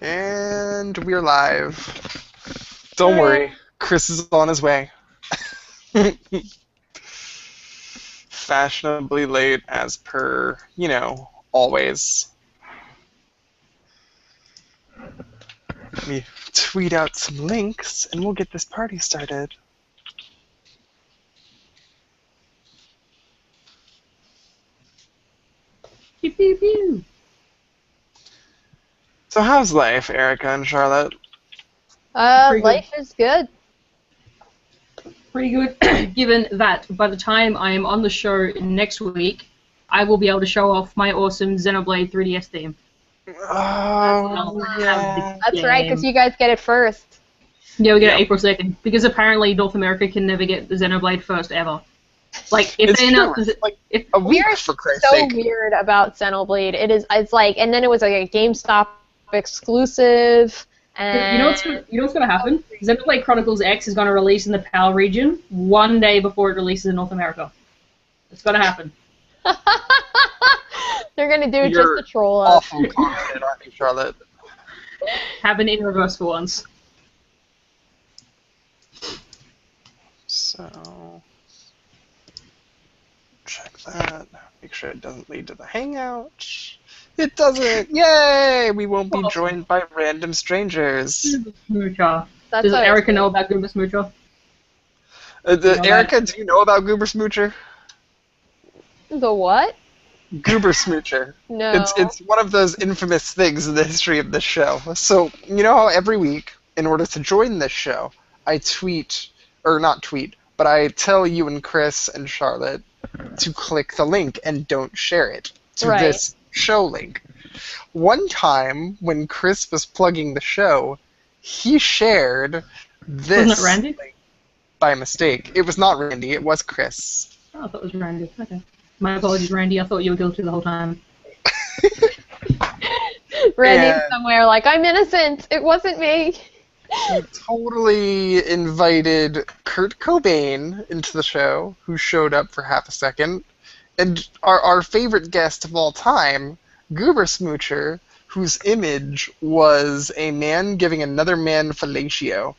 And we're live. Don't worry, Chris is on his way. Fashionably late as per, always. Let me tweet out some links and we'll get this party started. Pew, pew, pew. So how's life, Erika and Charlotte? Life is good. Pretty good, given that by the time I am on the show next week, I will be able to show off my awesome Xenoblade 3DS theme. Oh, yeah. That's right, because you guys get it first. Yeah, we get it April 2nd, because apparently North America can never get the Xenoblade first ever. Like, if they announce it, like a week, for Christ's sake. So weird about Xenoblade. It's like, and then it was like a GameStop exclusive. And you know what's gonna happen? Xenoblade Chronicles X is gonna release in the PAL region one day before it releases in North America. It's gonna happen. They're gonna do it just You're to troll us. awful confident, aren't you, Charlotte? Happen in reverse for once. So, check that. Make sure it doesn't lead to the Hangout. It doesn't! Yay! We won't be joined by random strangers. Smoocher. That's Does what Erika know about Goober Smoocher? Erika, do you know about Goober Smoocher? The what? Goober Smoocher. No. It's one of those infamous things in the history of this show. So, you know how every week, in order to join this show, I I tell you and Chris and Charlotte to click the link and don't share it to this show link. One time, when Chris was plugging the show, he shared this Wasn't it Randy? link by mistake. It was not Randy, it was Chris. Oh, I thought it was Randy. Okay. My apologies, Randy. I thought you were guilty the whole time. Randy's somewhere like, I'm innocent. It wasn't me. He totally invited Kurt Cobain into the show, who showed up for half a second, and our favorite guest of all time, Goober Smoocher, whose image was a man giving another man fellatio.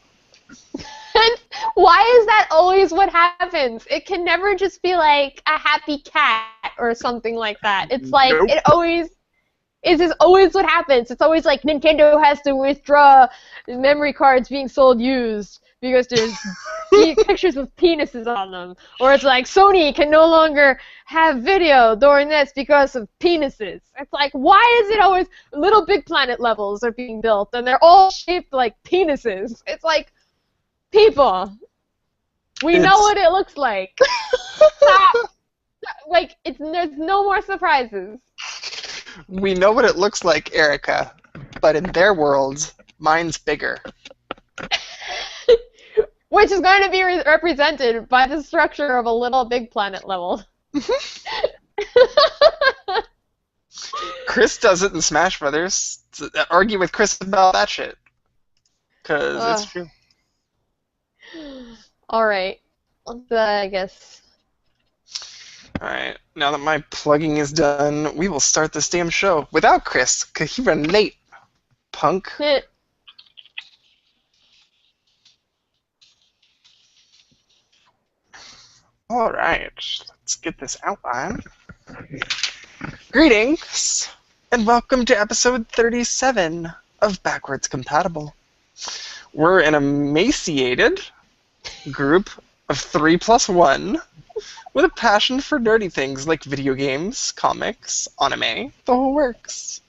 And why is that always what happens? It can never just be like a happy cat or something like that. It's like, It is always what happens. It's always like Nintendo has to withdraw memory cards being sold used because there's pictures with penises on them. Or it's like Sony can no longer have video during this because of penises. It's like, why is it always Little Big Planet levels are being built and they're all shaped like penises? It's like, people, we know what it looks like. Stop. Like, there's no more surprises. We know what it looks like, Erika, but in their worlds, mine's bigger. Which is going to be represented by the structure of a Little Big Planet level. Chris does it in Smash Brothers. Argue with Chris about that shit. Because it's true. Alright. I guess. Alright, now that my plugging is done, we will start this damn show without Chris, because he ran late, punk. Alright, let's get this outline. Greetings, and welcome to episode 37 of Backwards Compatible. We're an emaciated group of 3+1 with a passion for nerdy things like video games, comics, anime, the whole works.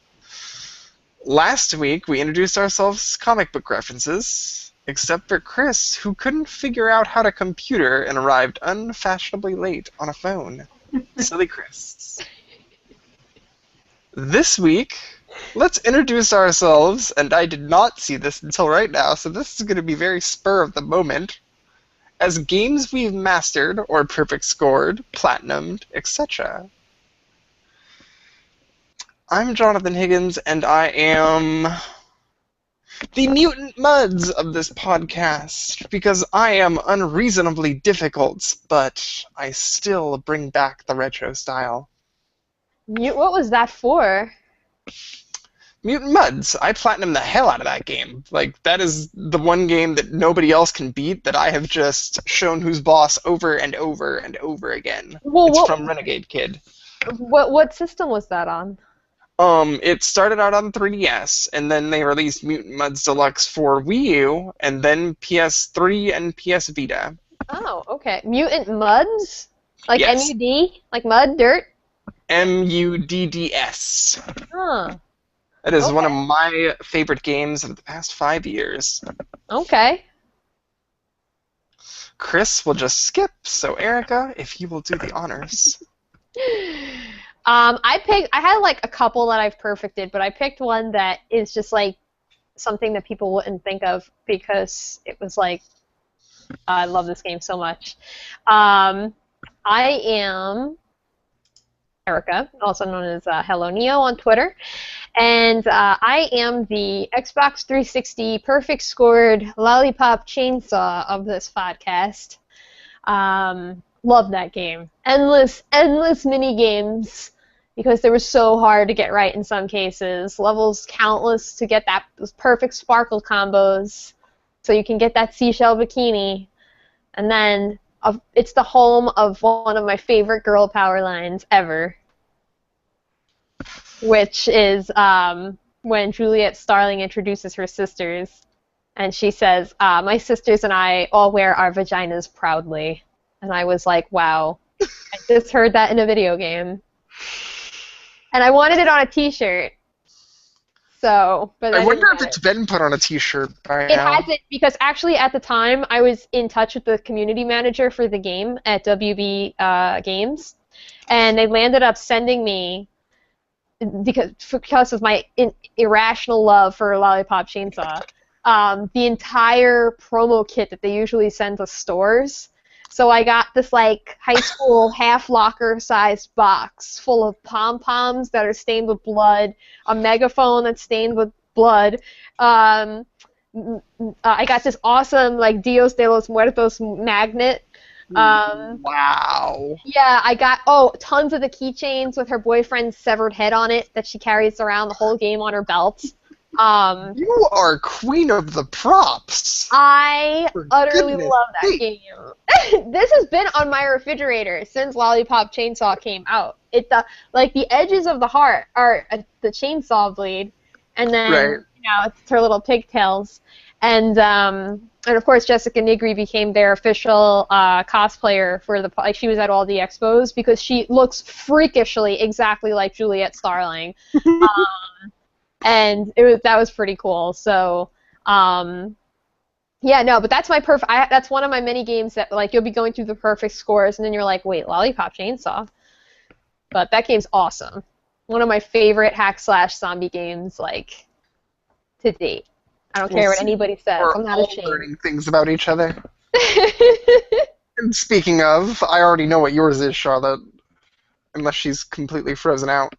Last week, we introduced ourselves comic book references, except for Chris, who couldn't figure out how to computer and arrived unfashionably late on a phone. Silly Chris. This week, let's introduce ourselves, and I did not see this until right now, so this is going to be very spur of the moment, as games we've mastered, or perfect scored, platinumed, etc. I'm Jonathan Higgins, and I am the mutant muds of this podcast, because I am unreasonably difficult, but I still bring back the retro style. What was that for? Mutant Mudds. I platinumed the hell out of that game. Like, that is the one game that nobody else can beat that I have just shown who's boss over and over and over again. Well, It's from Renegade Kid. What system was that on? It started out on 3DS, and then they released Mutant Mudds Deluxe for Wii U, and then PS3 and PS Vita. Oh, okay. Mutant Mudds? Like Yes. MUD? Like mud, dirt? MUDDS. Huh. That is one of Okay. my favorite games of the past 5 years. Okay. Chris will just skip, so Erika, if you will do the honors. I had like a couple that I've perfected, but I picked one that is just like something that people wouldn't think of because it was like I love this game so much. I am Erika, also known as Hello Neo on Twitter, and I am the Xbox 360 perfect scored lollipop chainsaw of this podcast. Love that game. Endless mini games because they were so hard to get right in some cases. Levels countless to get those perfect sparkle combos so you can get that seashell bikini. And then it's the home of one of my favorite girl power lines ever, which is when Juliet Starling introduces her sisters, and she says, "My sisters and I all wear our vaginas proudly." And I was like, wow, I just heard that in a video game. And I wanted it on a t-shirt. So, but I wonder didn't if get it's it. been put on a t-shirt by It now. hasn't, because actually at the time I was in touch with the community manager for the game at WB Games, and they landed up sending me, because of my irrational love for Lollipop Chainsaw, the entire promo kit that they usually send to stores. So I got this like high school half locker sized box full of pom-poms that are stained with blood, a megaphone that's stained with blood. I got this awesome like Dios de los Muertos magnet. Wow. Yeah, I got tons of the keychains with her boyfriend's severed head on it that she carries around the whole game on her belt. You are queen of the props. I For utterly goodness love that sake. game. This has been on my refrigerator since Lollipop Chainsaw came out. Like the edges of the heart are the chainsaw blade, and then Right. it's her little pigtails, and of course Jessica Nigri became their official cosplayer for like she was at all the expos because she looks freakishly exactly like Juliet Starling. And that was pretty cool. So, yeah, no, but that's my that's one of my many games that like you'll be going through the perfect scores, and then you're like, wait, Lollipop Chainsaw. But that game's awesome. One of my favorite hack/zombie games, like to date. I don't care what anybody says. We're I'm not all ashamed. learning things about each other. And speaking of, I already know what yours is, Charlotte. Unless she's completely frozen out.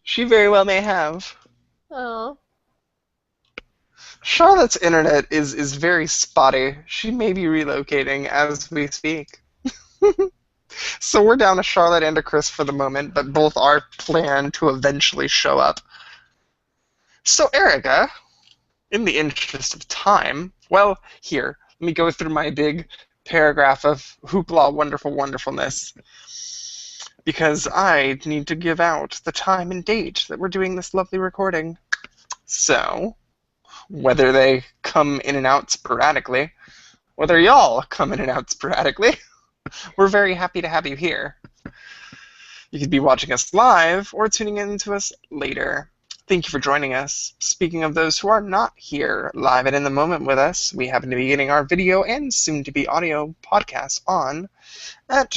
She very well may have. Oh. Charlotte's internet is very spotty. She may be relocating as we speak. So we're down to Charlotte and to Chris for the moment, but both are planned to eventually show up. So Erika, in the interest of time, well, here, let me go through my big paragraph of hoopla wonderful wonderfulness. Because I need to give out the time and date that we're doing this lovely recording. So, whether they come in and out sporadically, whether y'all come in and out sporadically, we're very happy to have you here. You could be watching us live or tuning in to us later. Thank you for joining us. Speaking of those who are not here live and in the moment with us, we happen to be getting our video and soon-to-be audio podcast on at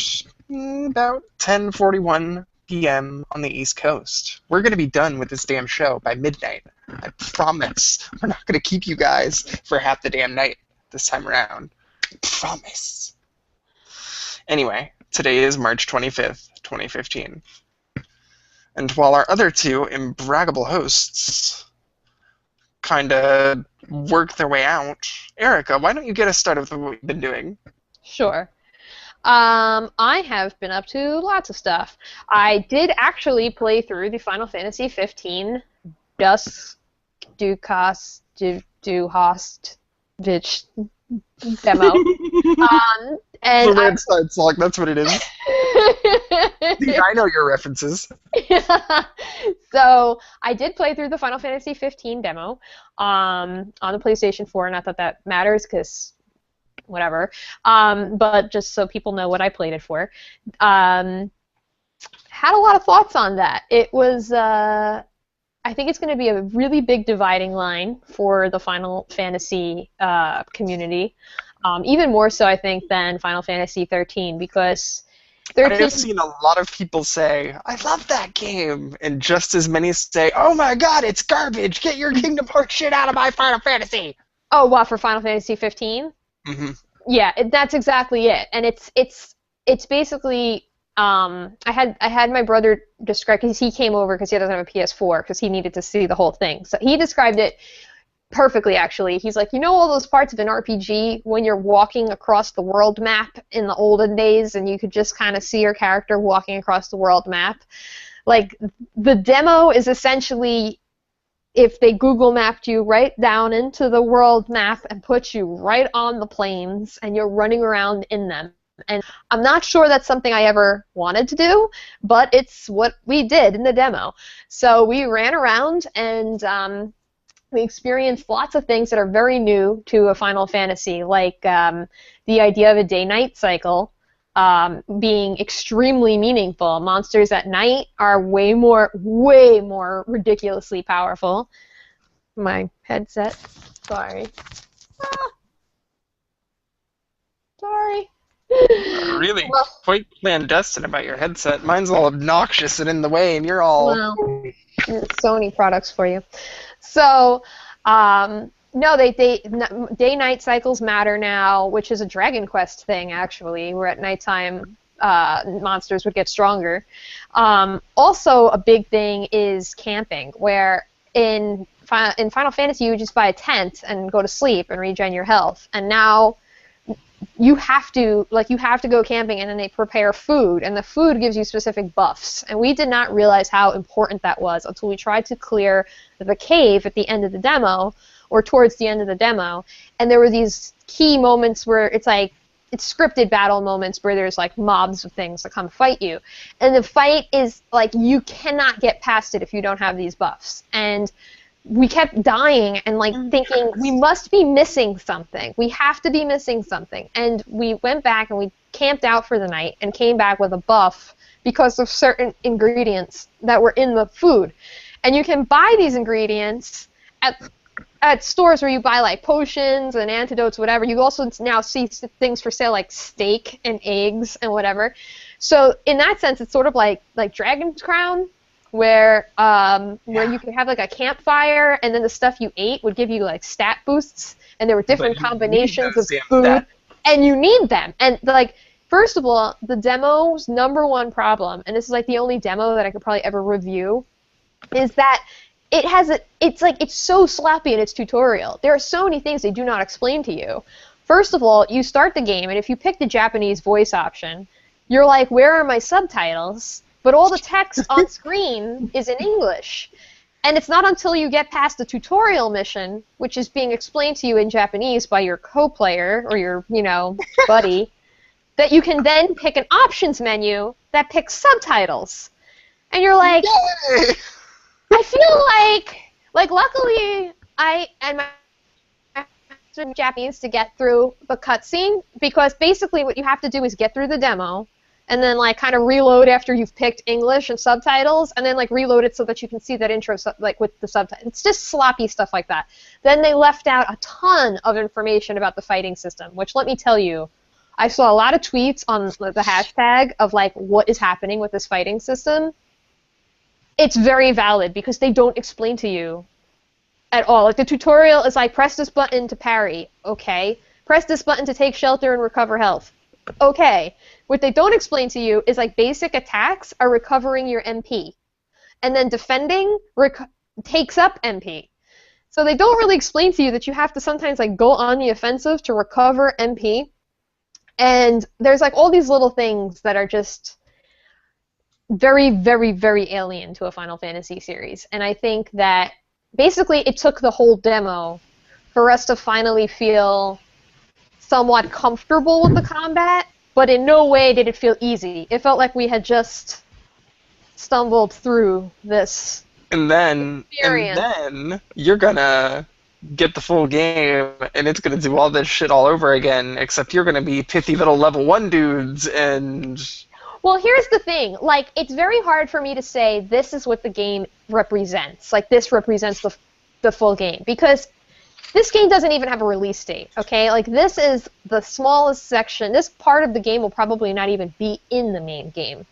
about 10:41 p.m. on the East Coast. We're going to be done with this damn show by midnight. I promise. We're not going to keep you guys for half the damn night this time around. Promise. Anyway, today is March 25th, 2015. And while our other two imbraggable hosts kind of work their way out, Erika, why don't you get us started with what we've been doing? Sure. I have been up to lots of stuff. I did actually play through the Final Fantasy 15 Just do cost do host bitch demo. And the red side song, that's what it is. See, I know your references. So I did play through the Final Fantasy 15 demo on the PlayStation 4, not that that matters because whatever. But just so people know what I played it for. Had a lot of thoughts on that. It was, I think it's going to be a really big dividing line for the Final Fantasy community. Even more so, I think, than Final Fantasy 13, because 13... I've seen a lot of people say, I love that game, and just as many say, oh my god, it's garbage, get your Kingdom Hearts shit out of my Final Fantasy! Oh, what, for Final Fantasy 15? Mm-hmm. Yeah, that's exactly it. And it's basically... I had my brother describe, because he came over because he doesn't have a PS4, because he needed to see the whole thing. So he described it perfectly, actually. He's like, you know all those parts of an RPG when you're walking across the world map in the olden days and you could just kind of see your character walking across the world map? Like, the demo is essentially if they Google mapped you right down into the world map and put you right on the plains and you're running around in them. And I'm not sure that's something I ever wanted to do, but it's what we did in the demo. So we ran around and we experienced lots of things that are very new to a Final Fantasy, like the idea of a day-night cycle being extremely meaningful. Monsters at night are way more ridiculously powerful. My headset. Sorry. Ah. Sorry. Really quite clandestine about your headset. Mine's all obnoxious and in the way, and you're all... Well, Sony products for you. So, no, day-night cycles matter now, which is a Dragon Quest thing, actually, where at nighttime monsters would get stronger. Also, a big thing is camping, where in Final Fantasy you would just buy a tent and go to sleep and regen your health, and now you have to go camping, and then they prepare food, and the food gives you specific buffs. And we did not realize how important that was until we tried to clear the cave at the end of the demo, or towards the end of the demo, and there were these key moments where it's scripted battle moments where there's like mobs of things that come fight you, and the fight is like you cannot get past it if you don't have these buffs. And we kept dying and like thinking we must be missing something. We have to be missing something. And we went back and we camped out for the night and came back with a buff because of certain ingredients that were in the food. And you can buy these ingredients at stores where you buy like potions and antidotes, whatever. You also now see things for sale like steak and eggs and whatever. So in that sense, it's sort of like Dragon's Crown, where you could have like a campfire, and then the stuff you ate would give you like stat boosts, and there were different combinations of food, and you need them. And like, first of all, the demo's #1 problem, and this is like the only demo that I could probably ever review, is that it's so sloppy in its tutorial. There are so many things they do not explain to you. First of all, you start the game, and if you pick the Japanese voice option, you're like, where are my subtitles? But all the text on screen is in English. And it's not until you get past the tutorial mission, which is being explained to you in Japanese by your co-player or your, buddy, that you can then pick an options menu that picks subtitles. And you're like, yay! I feel like luckily I Japanese to get through the cutscene, because basically what you have to do is get through the demo, and then like kind of reload after you've picked English and subtitles, and then like reload it so that you can see that intro like with the subtitles. It's just sloppy stuff like that. Then they left out a ton of information about the fighting system, which, let me tell you, I saw a lot of tweets on the hashtag of like, what is happening with this fighting system. It's very valid because they don't explain to you at all. Like, the tutorial is like, press this button to parry. Okay. Press this button to take shelter and recover health. Okay. What they don't explain to you is like basic attacks are recovering your MP. And then defending takes up MP. So they don't really explain to you that you have to sometimes like go on the offensive to recover MP. And there's like all these little things that are just very, very, very alien to a Final Fantasy series. And I think that basically it took the whole demo for us to finally feel somewhat comfortable with the combat, but in no way did it feel easy. It felt like we had just stumbled through this experience. And then you're gonna get the full game, and it's gonna do all this shit all over again, except you're gonna be pithy little level 1 dudes, and... Well, here's the thing. Like, it's very hard for me to say this is what the game represents. Like, this represents the full game, because this game doesn't even have a release date, okay? Like, this is the smallest section. This part of the game will probably not even be in the main game.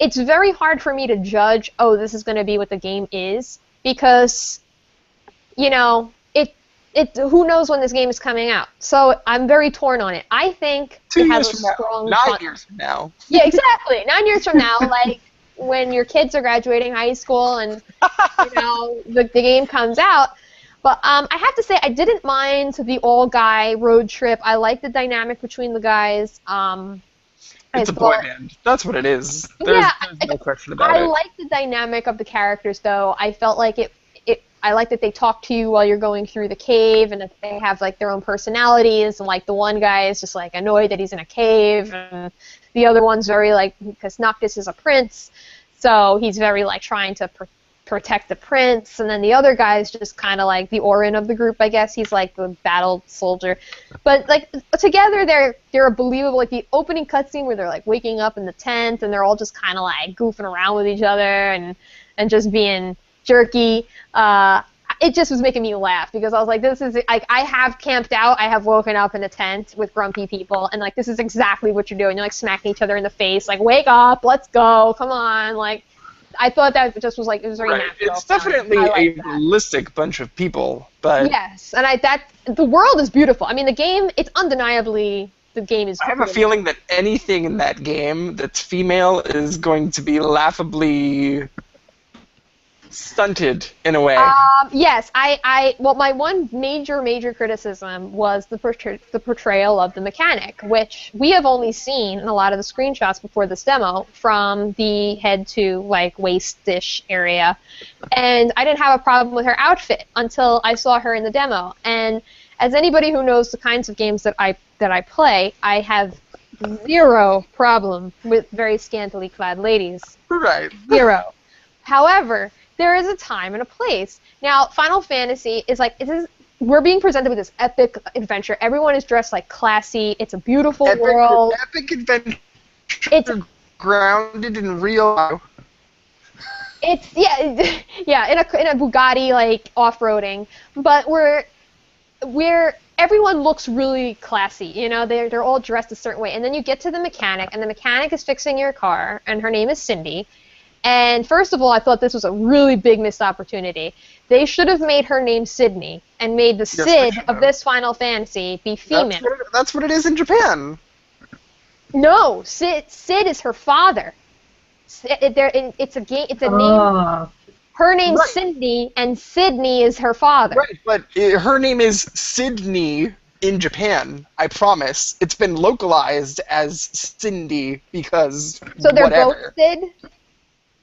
It's very hard for me to judge, oh, this is going to be what the game is, because, you know, who knows when this game is coming out. So I'm very torn on it. I think it has a strong... 9 years from now. Yeah, exactly. 9 years from now, like, when your kids are graduating high school and, you know, the game comes out. But I have to say, I didn't mind the all-guy road trip. I like the dynamic between the guys. It's a boy band. That's what it is. There's no question about it. I like the dynamic of the characters, though. I felt like I like that they talk to you while you're going through the cave, and that they have like their own personalities. And like the one guy is just like annoyed that he's in a cave, and the other one's very like, because Noctis is a prince, so he's very like trying to protect the prince. And then the other guy is just kind of like the Orin of the group, I guess. He's like the battle soldier. But like together they're believable. Like the opening cutscene where they're like waking up in the tent and they're all just kind of like goofing around with each other and just being jerky. It just was making me laugh because I was like, this is like, I have camped out, I have woken up in a tent with grumpy people, and like this is exactly what you're doing. You're like smacking each other in the face, like wake up, let's go, come on. Like I thought that just was like, it was very natural. It's definitely a realistic bunch of people, but yes, and the world is beautiful. I mean, the game, it's undeniably, the game is. I have a feeling that anything in that game that's female is going to be laughably stunted in a way. Yes, well, my one major criticism was the portrayal of the mechanic, which we have only seen in a lot of the screenshots before this demo from the head to like waist-ish area, and I didn't have a problem with her outfit until I saw her in the demo. And as anybody who knows the kinds of games that I play, I have zero problem with very scantily clad ladies. Right. Zero. However, there is a time and a place. Now, Final Fantasy is like, we're being presented with this epic adventure. Everyone is dressed like classy. It's a beautiful world. Epic adventure. It's grounded in real. It's in a Bugatti like off-roading, but everyone looks really classy. You know, they're all dressed a certain way, and then you get to the mechanic, and the mechanic is fixing your car, and her name is Cindy. And first of all, I thought this was a really big missed opportunity. They should have made her name Sydney and made the Sid of this Final Fantasy be female. That's what it is in Japan. No, Sid is her father. It's a name. Her name's Cindy, and Sydney is her father. Right, but her name is Sydney in Japan. I promise. It's been localized as Cindy because so they're whatever. Both Sid?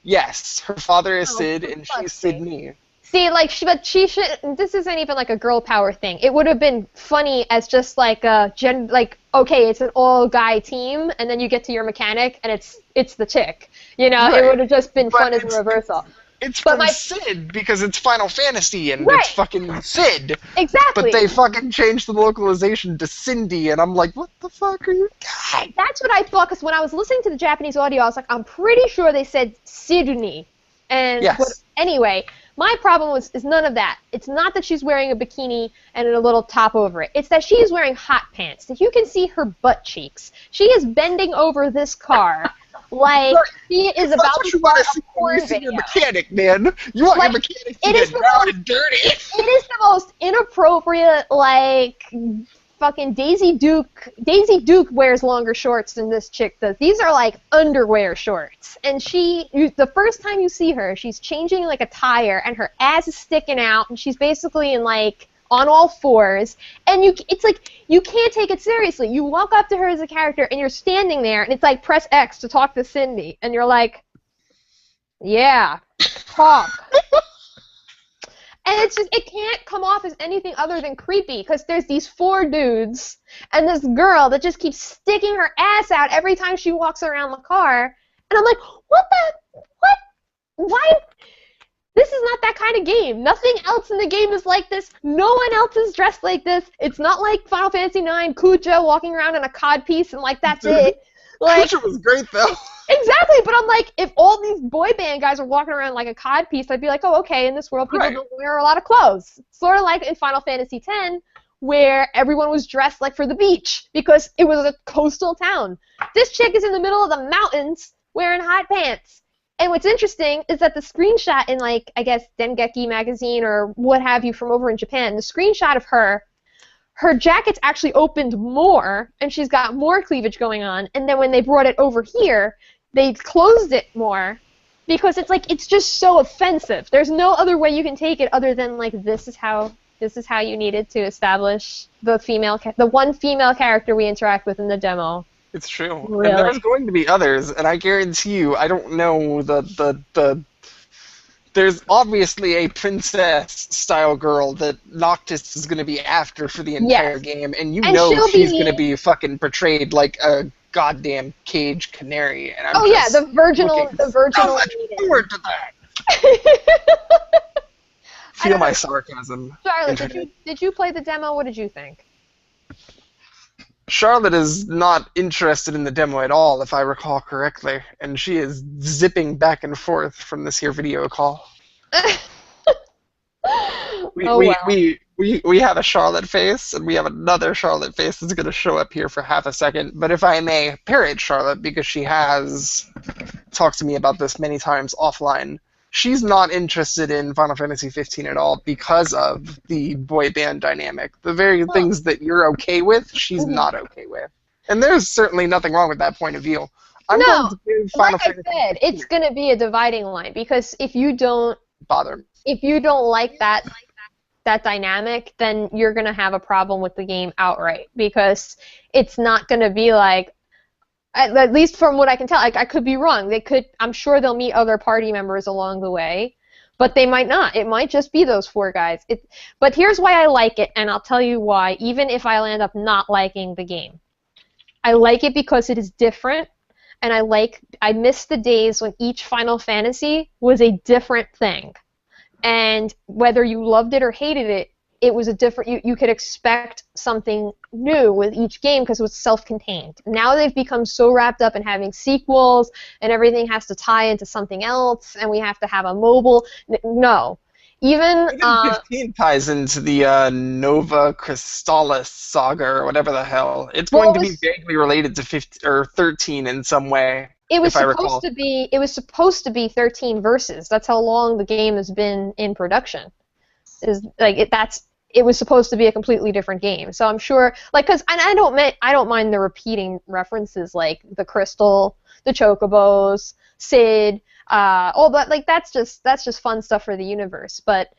Yes, her father is Sid, and she's Sydney. See, like, but she should. This isn't even like a girl power thing. It would have been funny as just like okay, it's an all-guy team, and then you get to your mechanic, and it's the chick. You know, right. It would have just been fun as a reversal. It's from Sid because it's Final Fantasy and it's fucking Sid. Exactly. But they fucking changed the localization to Cindy, and I'm like, what the fuck are you? God. That's what I thought, because when I was listening to the Japanese audio, I was like, I'm pretty sure they said Sydney. And anyway, my problem is none of that. It's not that she's wearing a bikini and a little top over it. It's that she's wearing hot pants. If you can see her butt cheeks, she is bending over this car. Like, she is about to start a porn video. Your mechanic, man. You want your mechanic to get down and dirty. It is the most inappropriate, like, fucking Daisy Duke. Daisy Duke wears longer shorts than this chick does. These are, like, underwear shorts. And the first time you see her, she's changing, like, a tire, and her ass is sticking out, and she's basically in, like, on all fours, and it's like, you can't take it seriously. You walk up to her as a character, and you're standing there, and it's like, press X to talk to Cindy, and you're like, yeah, talk. it's just, it can't come off as anything other than creepy, because there's these 4 dudes and this girl that just keeps sticking her ass out every time she walks around the car, and I'm like, what? Why? This is not that kind of game. Nothing else in the game is like this. No one else is dressed like this. It's not like Final Fantasy IX, Kuja walking around in a codpiece and like that's it. Like, Kuja was great though. Exactly, but I'm like, if all these boy band guys are walking around like a codpiece, I'd be like, oh, okay, in this world people don't wear a lot of clothes. Sort of like in Final Fantasy X, where everyone was dressed like for the beach, because it was a coastal town. This chick is in the middle of the mountains wearing hot pants. And what's interesting is that the screenshot in, like, I guess, Dengeki magazine or what have you from over in Japan, the screenshot of her jacket's actually opened more, and she's got more cleavage going on, and then when they brought it over here, they closed it more, because it's like, it's just so offensive. There's no other way you can take it other than, like, this is how you needed to establish the one female character we interact with in the demo. It's true. Really? And there's going to be others, and I guarantee you, I don't know there's obviously a princess-style girl that Noctis is going to be after for the entire game, and you know she's going to be fucking portrayed like a goddamn cage canary. And I'm the virginal so much forward to that. Feel my sarcasm. Charlotte, did you play the demo? What did you think? Charlotte is not interested in the demo at all, if I recall correctly, and she is zipping back and forth from this here video call. We have a Charlotte face, and we have another Charlotte face that's going to show up here for half a second. But if I may parrot Charlotte, because she has talked to me about this many times offline, she's not interested in Final Fantasy 15 at all because of the boy band dynamic. The very things that you're okay with, she's not okay with. And there's certainly nothing wrong with that point of view. I'm going to give Final Fantasy 15. It's going to be a dividing line, because if you don't like that dynamic, then you're going to have a problem with the game outright, because it's not going to be like, at least from what I can tell, I could be wrong. I'm sure they'll meet other party members along the way, but they might not. It might just be those 4 guys. But here's why I like it, and I'll tell you why, even if I'll end up not liking the game. I like it because it is different, and I miss the days when each Final Fantasy was a different thing. And whether you loved it or hated it, it was a different, you could expect something new with each game because it was self-contained. Now they've become so wrapped up in having sequels, and everything has to tie into something else, and we have to have a mobile. No. Even 15 ties into the Nova Crystallis saga, or whatever the hell. It's going to be vaguely related to 15 or 13 in some way. It was supposed to be 13 verses. That's how long the game has been in production. It was supposed to be a completely different game. So I'm sure, like, because I don't mind the repeating references, like the crystal, the chocobos, Sid, all that. Like, that's just fun stuff for the universe. But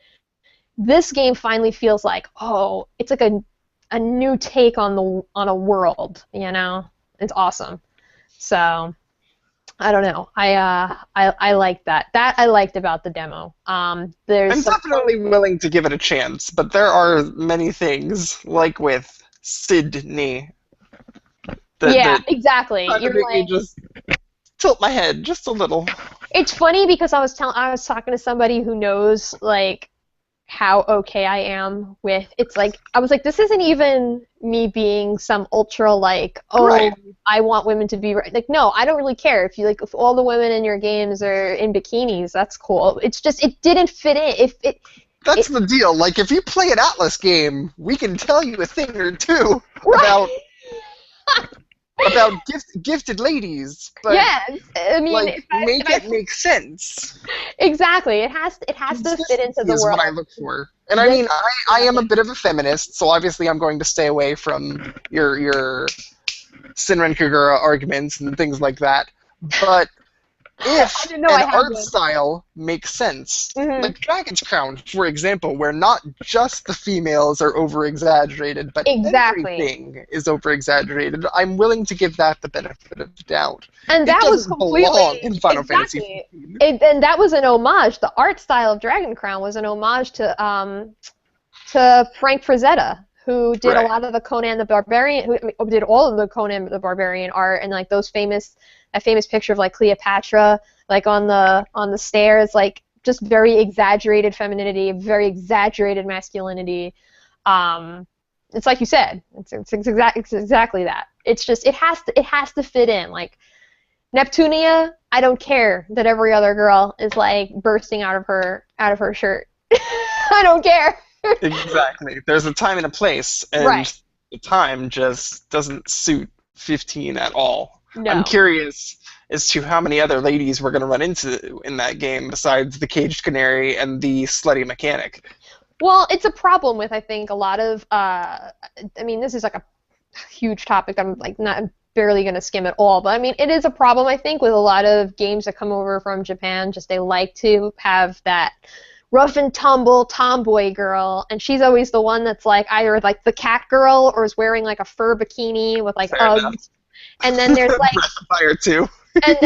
this game finally feels like, oh, it's like a new take on a world. You know, it's awesome. So I don't know. I like that. That I liked about the demo. I'm definitely willing to give it a chance, but there are many things, like with Sydney. Exactly. You're like, me just tilt my head just a little. It's funny because I was talking to somebody who knows, like, how okay I am with, it's like, I was like, this isn't even me being some ultra, like, I want women to be, like, no, I don't really care. If all the women in your games are in bikinis, that's cool. It's just, it didn't fit in. That's the deal. Like, if you play an Atlas game, we can tell you a thing or two about gifted ladies, but I mean, like, make it make sense. Exactly, it has to fit into the world. What I look for, and I mean, I am a bit of a feminist, so obviously I'm going to stay away from your Senran Kagura arguments and things like that. But if didn't know I an had art one. style makes sense. Mhm. Like Dragon's Crown, for example, where not just the females are over-exaggerated, but Exactly. everything is over-exaggerated, I'm willing to give that the benefit of the doubt. And It that was doesn't belong completely in Final Fantasy exactly. XV. And that was an homage. The art style of Dragon Crown was an homage to Frank Frazetta, who did a Right. lot of the Conan the Barbarian, who did all of the Conan the Barbarian art, and like that famous picture of like Cleopatra, like on the stairs, like just very exaggerated femininity, very exaggerated masculinity. It's like you said, it's exactly that. It's just it has to fit in. Like Neptunia, I don't care that every other girl is like bursting out of her shirt. I don't care. Exactly. There's a time and a place, and Right. the time just doesn't suit 15 at all. No. I'm curious as to how many other ladies we're going to run into in that game besides the caged canary and the slutty mechanic. Well, it's a problem with, I think, a lot of, I mean, this is like a huge topic. I'm like not barely going to skim it all, but I mean, it is a problem, I think, with a lot of games that come over from Japan. Just they like to have that rough and tumble tomboy girl, and she's always the one that's like either like the cat girl or is wearing like a fur bikini with like Fair Uggs. enough. And then there's like Breath of Fire too. and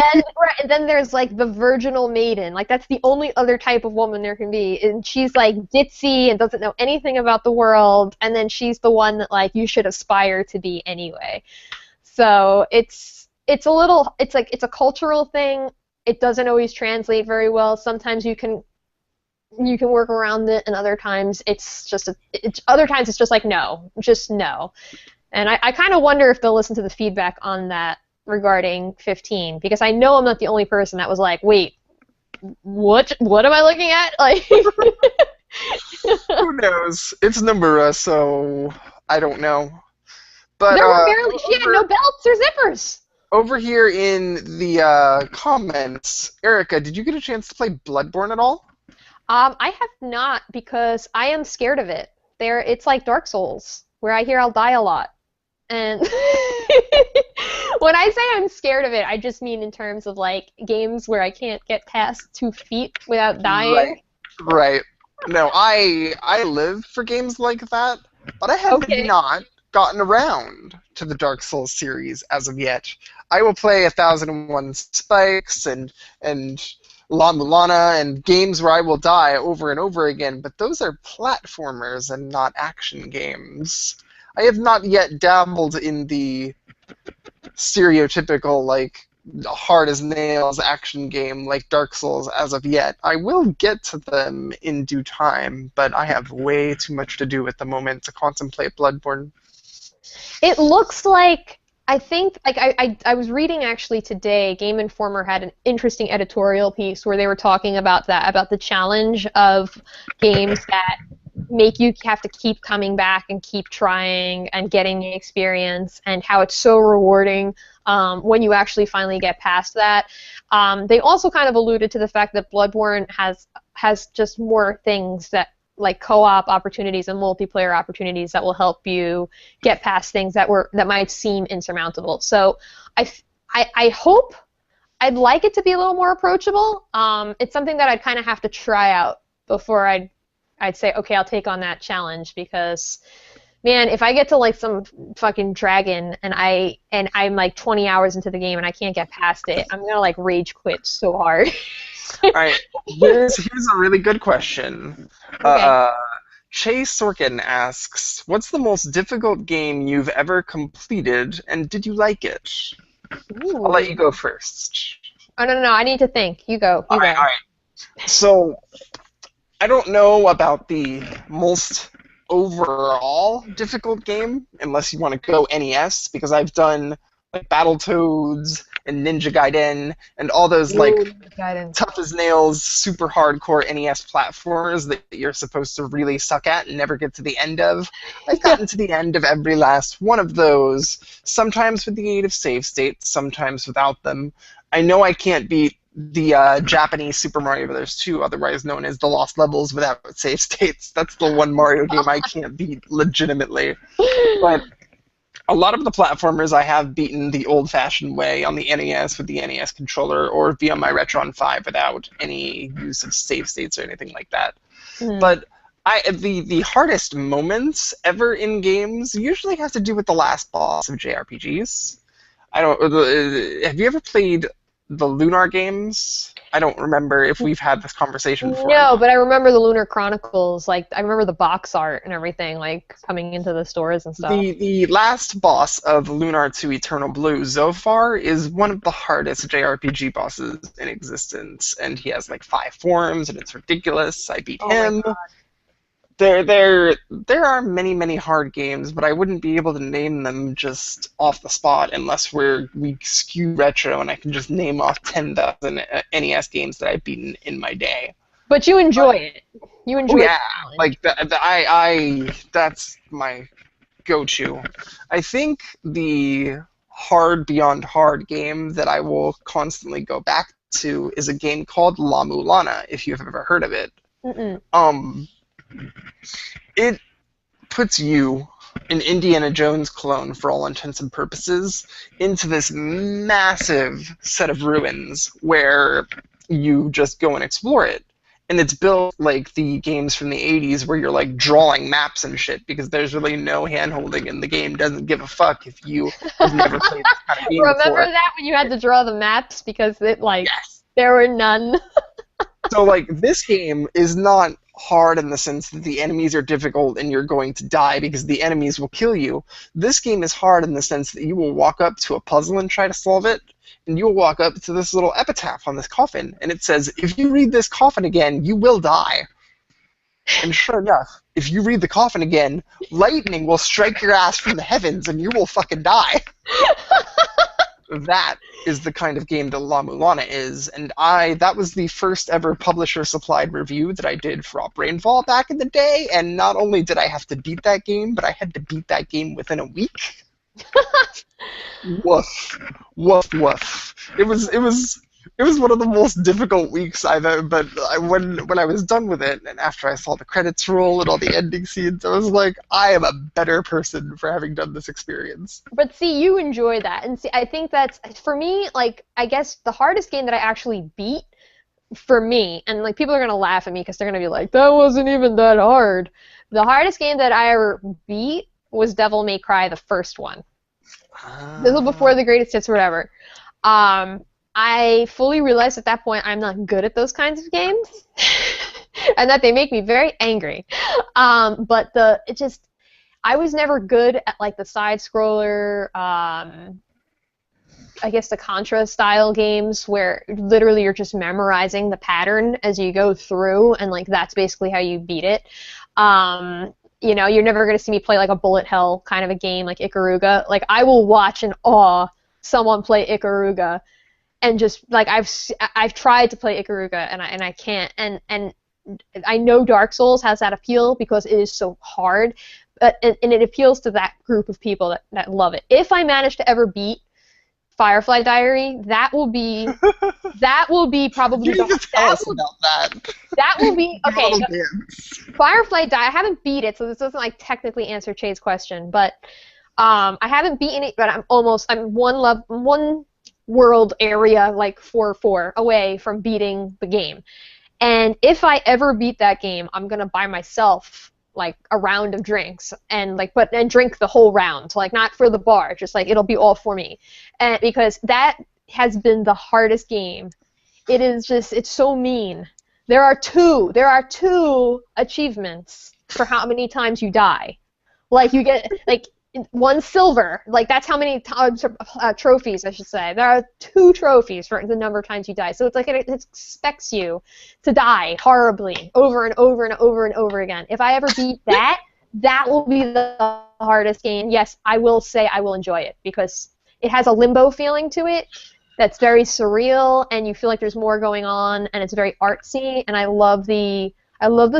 then there's like the virginal maiden. Like that's the only other type of woman there can be. And she's like ditzy and doesn't know anything about the world, and then she's the one that like you should aspire to be anyway. So it's a cultural thing. It doesn't always translate very well. Sometimes you can work around it, and other times it's just like no, just no. And I kind of wonder if they'll listen to the feedback on that regarding 15, because I know I'm not the only person that was like, wait, what am I looking at? Like, Who knows? It's Nomura, so I don't know. But there were barely, she had no belts or zippers. over here in the comments, Erika, did you get a chance to play Bloodborne at all? I have not, because I am scared of it. It's like Dark Souls, where I hear I'll die a lot. And when I say I'm scared of it, I just mean in terms of like games where I can't get past 2 feet without dying. Right. No, I live for games like that, but I have not gotten around to the Dark Souls series as of yet. I will play 1001 Spikes and La Mulana and games where I will die over and over again, but those are platformers and not action games. I have not yet dabbled in the stereotypical, like, hard as nails action game like Dark Souls as of yet. I will get to them in due time, but I have way too much to do at the moment to contemplate Bloodborne. It looks like, I think, like I was reading actually today, Game Informer had an interesting editorial piece where they were talking about that, about the challenge of games that make you have to keep coming back and keep trying and getting the experience, and how it's so rewarding when you actually finally get past that. They also kind of alluded to the fact that Bloodborne has just more things that, like co-op opportunities and multiplayer opportunities, that will help you get past things that might seem insurmountable. So I hope, I'd like it to be a little more approachable. It's something that I'd kind of have to try out before I'd say, okay, I'll take on that challenge, because man, if I get to like some fucking dragon and I'm like 20 hours into the game and I can't get past it, I'm gonna like rage quit so hard. Alright, here's a really good question. Okay. Chase Sorkin asks, what's the most difficult game you've ever completed, and did you like it? Ooh. I'll let you go first. Oh, no, I need to think. You go. Alright. So, I don't know about the most overall difficult game, unless you want to go NES, because I've done like Battletoads and Ninja Gaiden and all those like tough as nails, super hardcore NES platformers that you're supposed to really suck at and never get to the end of. I've gotten to the end of every last one of those, sometimes with the aid of save states, sometimes without them. I know I can't beat the Japanese Super Mario Bros. 2, otherwise known as the Lost Levels, without save states. That's the one Mario game I can't beat legitimately. But a lot of the platformers I have beaten the old-fashioned way on the NES with the NES controller, or via my Retron 5 without any use of save states or anything like that. Mm. But the hardest moments ever in games usually have to do with the last boss of JRPGs. Have you ever played the Lunar games? I don't remember if we've had this conversation before. No, but I remember the Lunar Chronicles. Like, I remember the box art and everything, like, coming into the stores and stuff. The last boss of Lunar 2 Eternal Blue, Zofar, is one of the hardest JRPG bosses in existence, and he has like 5 forms, and it's ridiculous. I beat him. My God. There are many, many hard games, but I wouldn't be able to name them just off the spot unless we skew retro, and I can just name off 10,000 NES games that I've beaten in my day. But you enjoy it. You enjoy Yeah, the challenge. that's my go-to. I think the hard beyond hard game that I will constantly go back to is a game called La Mulana, if you've ever heard of it. Mm-mm. It puts you, an Indiana Jones clone for all intents and purposes, into this massive set of ruins where you just go and explore it. And it's built like the games from the 80s where you're like drawing maps and shit, because there's really no hand-holding, and the game doesn't give a fuck if you have never played this kind of game Remember before. that when you had to draw the maps because Yes. there were none? So like this game is not hard in the sense that the enemies are difficult and you're going to die because the enemies will kill you. This game is hard in the sense that you will walk up to a puzzle and try to solve it, and you'll walk up to this little epitaph on this coffin, and it says, if you read this coffin again, you will die. And sure enough, if you read the coffin again, lightning will strike your ass from the heavens and you will fucking die. That is the kind of game that La Mulana is, and that was the first ever publisher-supplied review that I did for Op Rainfall back in the day, and not only did I have to beat that game, but I had to beat that game within a week. Woof. Woof, woof. It was one of the most difficult weeks I've ever, but when I was done with it, and after I saw the credits roll and all the ending scenes, I was like, I am a better person for having done this experience. But see, you enjoy that. And see, I think that's, for me, like, I guess the hardest game that I actually beat, for me, and like people are going to laugh at me because they're going to be like, that wasn't even that hard. The hardest game that I ever beat was Devil May Cry, the first one. This was before the greatest hits or whatever. I fully realized at that point I'm not good at those kinds of games, and that they make me very angry. But I was never good at like the side scroller, I guess the Contra style games where literally you're just memorizing the pattern as you go through, and like that's basically how you beat it. You know, you're never going to see me play like a bullet hell kind of a game like Ikaruga. Like I will watch in awe someone play Ikaruga, and just like I've tried to play Ikaruga and I can't. And I know Dark Souls has that appeal because it is so hard, but and it appeals to that group of people that love it. If I manage to ever beat Firefly Diary, that will be probably You need to tell us about that. That will be okay. Little bits. Firefly Diary, I haven't beat it, so this doesn't like technically answer Che's question, but I haven't beaten it, but I'm one world area like 4 away from beating the game. And if I ever beat that game, I'm gonna buy myself like a round of drinks and drink the whole round, like not for the bar, just like it'll be all for me, and because that has been the hardest game. It is just, it's so mean. There are two achievements for how many times you die. Like you get like 1 silver, like that's how many trophies I should say. There are 2 trophies for the number of times you die. So it's like it expects you to die horribly over and over and over and over again. If I ever beat that, that will be the hardest game. Yes, I will say I will enjoy it because it has a limbo feeling to it that's very surreal, and you feel like there's more going on, and it's very artsy, and I love the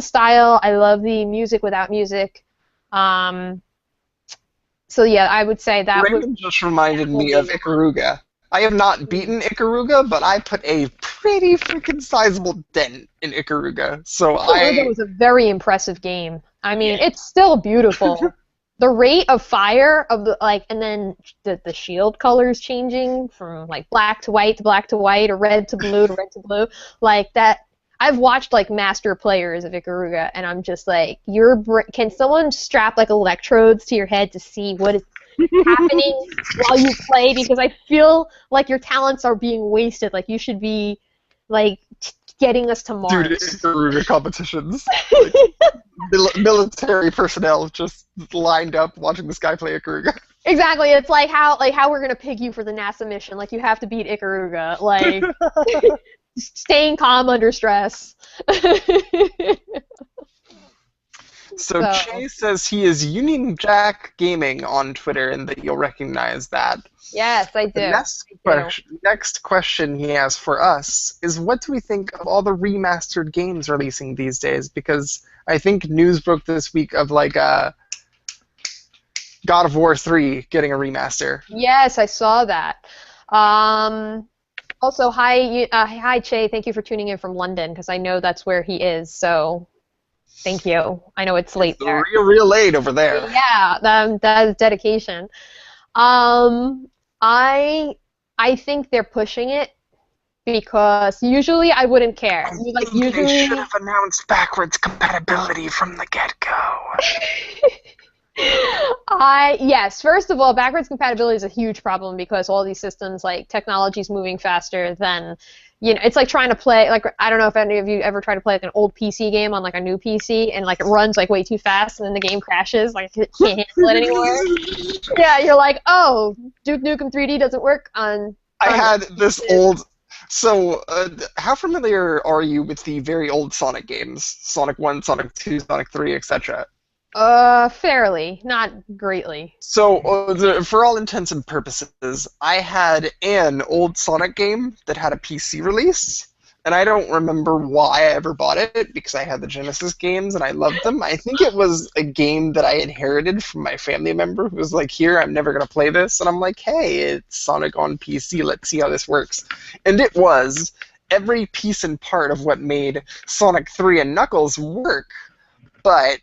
style. I love the music without music. So yeah, I would say that Raymond just reminded me of Ikaruga. I have not beaten Ikaruga, but I put a pretty freaking sizable dent in Ikaruga. So Ikaruga was a very impressive game. I mean, it's still beautiful. the rate of fire of the and then the shield colors changing from like black to white to black to white, or red to blue to red to blue, like that. I've watched like master players of Ikaruga, and I'm just like, can someone strap like electrodes to your head to see what is happening while you play? Because I feel like your talents are being wasted. Like you should be like getting us to Mars. Dude, Ikaruga competitions. Like, military personnel just lined up watching this guy play Ikaruga. Exactly. It's like how we're gonna pick you for the NASA mission. Like you have to beat Ikaruga. Like staying calm under stress. So Chase says he is Union Jack Gaming on Twitter, and that you'll recognize that. Yes, I do. The next question he has for us is, what do we think of all the remastered games releasing these days? Because I think news broke this week of like God of War 3 getting a remaster. Yes, I saw that. Also, hi Che, thank you for tuning in from London, because I know that's where he is, so thank you. I know it's late there. Real late over there. Yeah, that is dedication. I think they're pushing it, because usually I wouldn't care. They should have announced backwards compatibility from the get-go. Yes, first of all, backwards compatibility is a huge problem, because all these systems, like, technology's moving faster than, it's like trying to play, like, I don't know if any of you ever tried to play like an old PC game on like a new PC, and like it runs like way too fast, and then the game crashes, like you can't handle it anymore. Yeah, you're like, oh, Duke Nukem 3D doesn't work on. I had this old. So, how familiar are you with the very old Sonic games? Sonic 1, Sonic 2, Sonic 3, etc.? Fairly, not greatly. So, for all intents and purposes, I had an old Sonic game that had a PC release, and I don't remember why I ever bought it, because I had the Genesis games and I loved them. I think it was a game that I inherited from my family member who was like, here, I'm never going to play this. And I'm like, hey, it's Sonic on PC, let's see how this works. And it was every piece and part of what made Sonic 3 and Knuckles work, but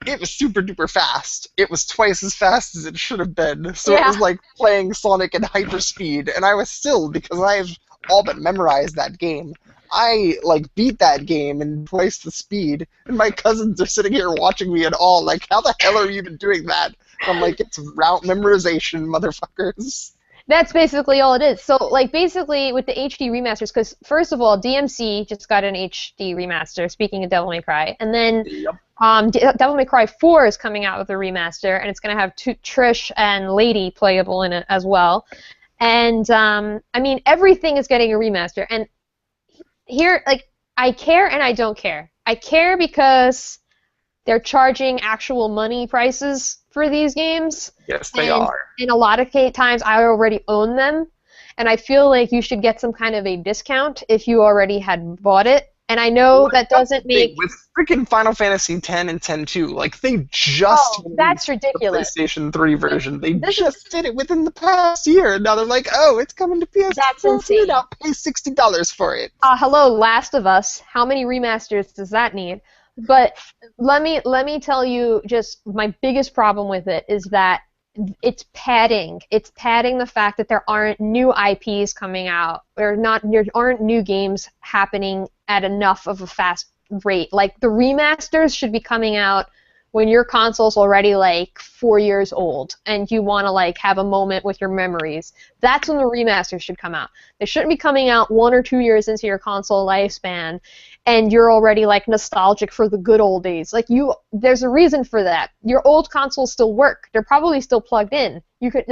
it was super duper fast. It was twice as fast as it should have been. So It was like playing Sonic in hyperspeed, and I was still, because I've all but memorized that game, I like beat that game in twice the speed, and my cousins are sitting here watching me and all like, how the hell are you even doing that? I'm like, it's route memorization, motherfuckers. That's basically all it is. So, like, basically with the HD remasters, because first of all, DMC just got an HD remaster, speaking of Devil May Cry, and then Devil May Cry 4 is coming out with a remaster, and it's going to have Trish and Lady playable in it as well. And, I mean, everything is getting a remaster. And here, like, I care and I don't care. I care because they're charging actual money prices for these games. Yes, they are. In a lot of times, I already own them, and I feel like you should get some kind of a discount if you already had bought it. And I know that doesn't make... With freaking Final Fantasy X and X-2, like, they just... that's ridiculous. The PlayStation 3 version. They just did it within the past year, and now they're like, oh, it's coming to PS4. That's insane. Now pay $60 for it. Hello, Last of Us. How many remasters does that need? But let me tell you, just my biggest problem with it is that it's padding. It's padding the fact that there aren't new IPs coming out, or there aren't new games happening at enough of a fast rate. Like, the remasters should be coming out when your console's already like 4 years old and you want to like have a moment with your memories. That's when the remasters should come out. They shouldn't be coming out 1 or 2 years into your console lifespan and you're already like nostalgic for the good old days. Like, there's a reason for that. Your old consoles still work. They're probably still plugged in. You could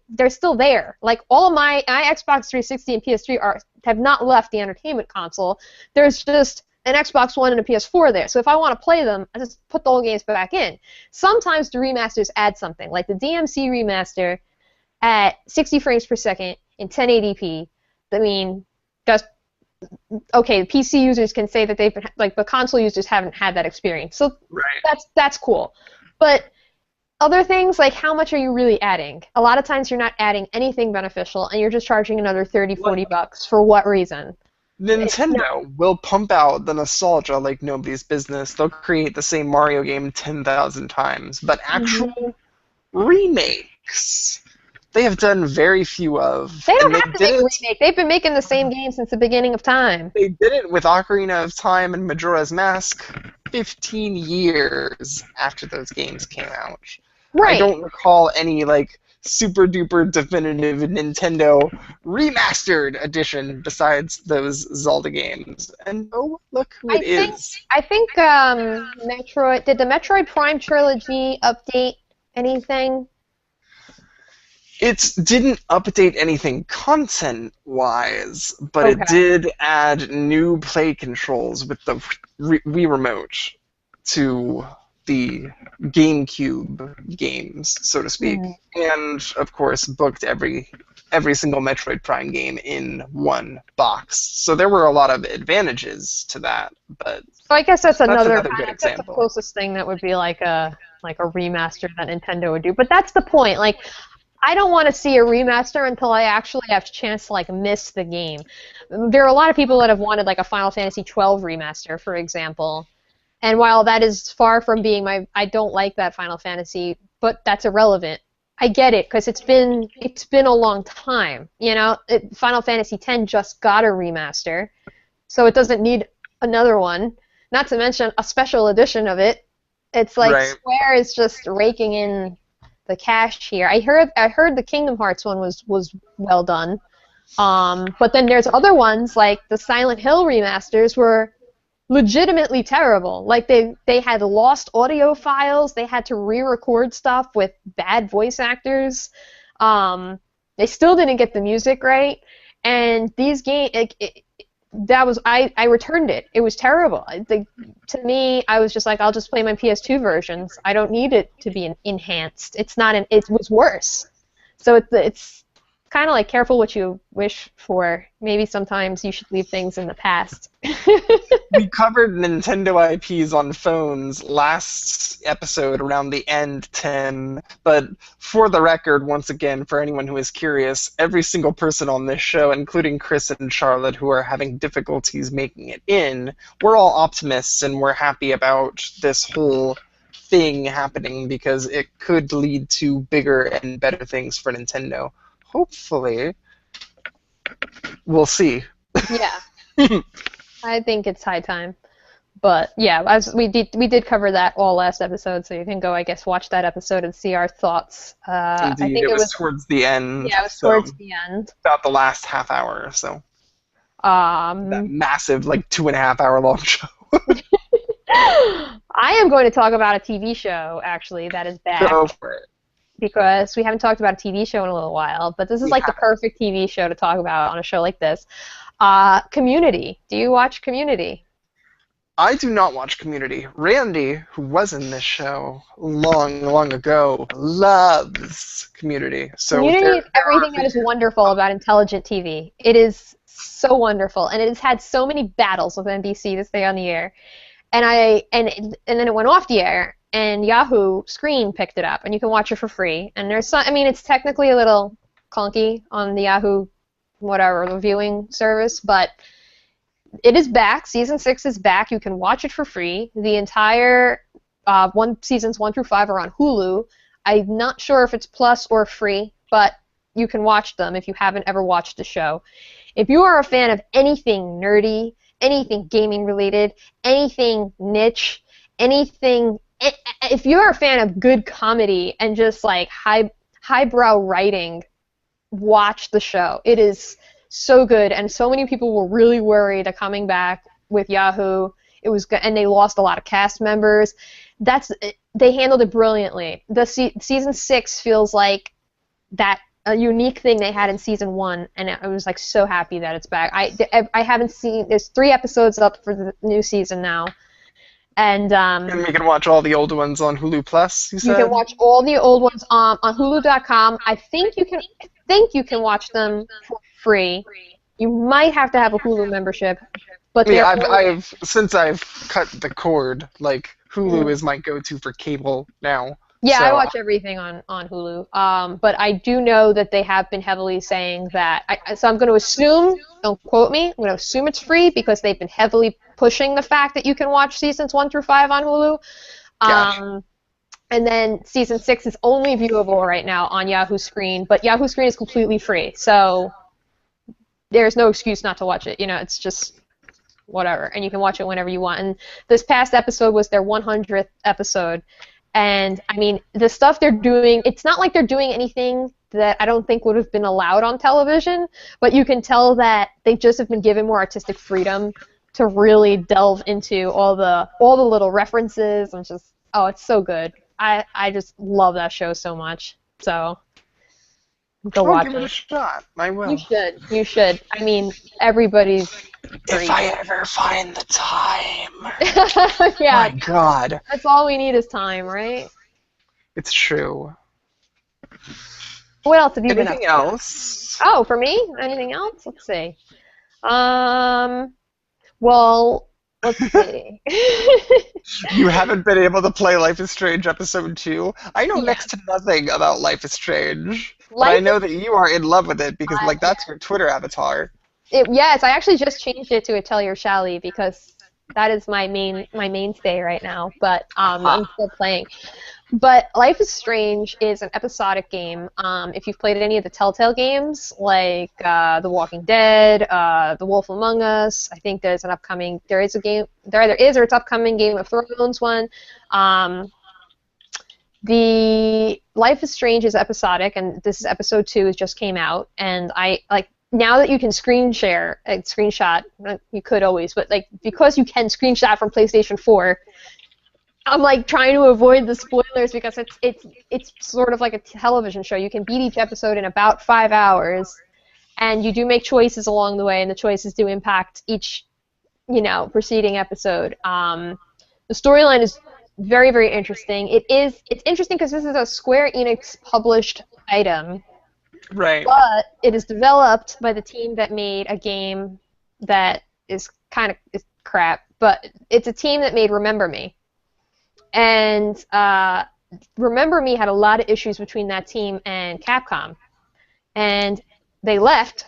they're still there. Like, all of my Xbox 360 and PS3 have not left the entertainment console. There's just an Xbox One and a PS4 there. So if I want to play them, I just put the old games back in. Sometimes the remasters add something, like the DMC remaster at 60 frames per second in 1080p. I mean, just okay. The PC users can say that they've been, like, the console users haven't had that experience. So that's cool. But other things, like, how much are you really adding? A lot of times you're not adding anything beneficial, and you're just charging another $30, $40 for what reason? Nintendo will pump out the nostalgia like nobody's business. They'll create the same Mario game 10,000 times. But actual remakes, they have done very few of. They don't And have to make a remake. They've been making the same game since the beginning of time. they did it with Ocarina of Time and Majora's Mask 15 years after those games came out. Right. I don't recall any, like, super duper definitive Nintendo remastered edition besides those Zelda games. And oh, look who it is. I think Metroid. Did the Metroid Prime trilogy update anything? It didn't update anything content-wise, but it Okay. did add new play controls with the Wii Remote to the GameCube games, so to speak, and of course booked every single Metroid Prime game in one box. So there were a lot of advantages to that, but So I guess that's another good that's the example. closest thing that would be like a remaster that Nintendo would do. But that's the point. Like, I don't want to see a remaster until I actually have a chance to like miss the game. There are a lot of people that have wanted like a Final Fantasy XII remaster, for example. And while that is far from being I don't like that Final Fantasy, but that's irrelevant. I get it because it's been a long time. You know, Final Fantasy X just got a remaster, so it doesn't need another one. Not to mention a special edition of it. It's like Right. Square is just raking in the cash here. I heard the Kingdom Hearts one was well done. But then there's other ones like the Silent Hill remasters were legitimately terrible. Like they had lost audio files, they had to re-record stuff with bad voice actors. They still didn't get the music right, and these games I returned it. It was terrible. To me, I was just like, I'll just play my PS2 versions. I don't need it to be enhanced. It was worse. So it's kind of like careful what you wish for. Maybe sometimes you should leave things in the past. We covered Nintendo IPs on phones last episode around the end, Tim, but for the record, once again, for anyone who is curious, every single person on this show, including Chris and Charlotte, who are having difficulties making it in, we're all optimists and we're happy about this whole thing happening because it could lead to bigger and better things for Nintendo. Hopefully. We'll see. Yeah. I think it's high time. But yeah, we did cover that all last episode, so you can go, I guess, watch that episode and see our thoughts. Indeed, I think it was towards the end. Yeah, it was so towards the end. about the last half hour or so. That massive, like, 2.5 hour long show. I am going to talk about a TV show, actually, that is back. Go for it. Because we haven't talked about a TV show in a little while, but this is like the perfect TV show to talk about on a show like this. Community. Do you watch Community? I do not watch Community. Randy, who was in this show long ago, loves Community. So Community is everything that is wonderful about intelligent TV. It is so wonderful, and it has had so many battles with NBC to stay on the air. And then it went off the air, and Yahoo Screen picked it up, and you can watch it for free. And there's some, I mean, it's technically a little clunky on the Yahoo, whatever, the viewing service, but it is back. Season 6 is back. You can watch it for free. The entire seasons 1 through 5 are on Hulu. I'm not sure if it's plus or free, but you can watch them if you haven't ever watched the show. If you are a fan of anything nerdy, anything gaming related, anything niche, anything, if you're a fan of good comedy and just like highbrow writing, watch the show. It is so good, and so many people were really worried that coming back with Yahoo, and they lost a lot of cast members. They handled it brilliantly. The season 6 feels like that a unique thing they had in season 1, and I was like so happy that it's back. I haven't seen. There's 3 episodes up for the new season now, and we can watch all the old ones on Hulu Plus. You can watch all the old ones on Hulu.com. I think you can watch them for free. You might have to have a Hulu membership, but since I've cut the cord, like Hulu is my go-to for cable now. Yeah, So, I watch everything on Hulu. But I do know that they have been heavily saying that. So I'm going to assume, don't quote me, I'm going to assume it's free because they've been heavily pushing the fact that you can watch seasons 1 through 5 on Hulu. gotcha. And then season 6 is only viewable right now on Yahoo Screen, but Yahoo Screen is completely free. So there's no excuse not to watch it. You know, it's just whatever, and you can watch it whenever you want. And this past episode was their 100th episode. And, I mean, the stuff they're doing, it's not like they're doing anything that I don't think would have been allowed on television, but you can tell that they just have been given more artistic freedom to really delve into all the little references and just, oh, it's so good. I just love that show so much. So, go I'll watch give it a it. shot. I will. You should. I mean, everybody's If I ever find the time. yeah, My God. that's all we need is time, right? It's true. What else have you been up Anything to? else? Oh, for me? Anything else? Let's see. Well, let's see. You haven't been able to play Life is Strange episode 2? I know Yeah. next to nothing about Life is Strange. But Life I know that you are in love with it because, Uh, that's your Twitter avatar. Yes, I actually just changed it to a Tell Your Shally because that is my mainstay right now. But I'm still playing. But Life is Strange is an episodic game. If you've played any of the Telltale games, like The Walking Dead, The Wolf Among Us, I think there is a game, there either is or it's upcoming Game of Thrones one. The Life is Strange is episodic, and this is episode 2. It just came out, and now that you can screenshot, you could always, but because you can screenshot from PlayStation 4. I'm trying to avoid the spoilers because it's sort of like a television show. You can beat each episode in about 5 hours, and you do make choices along the way, and the choices do impact each, preceding episode. The storyline is very, very interesting. It's interesting because this is a Square Enix published item, Right. but it is developed by the team that made a game that is kind of crap, but it's a team that made Remember Me. And Remember Me had a lot of issues between that team and Capcom. And they left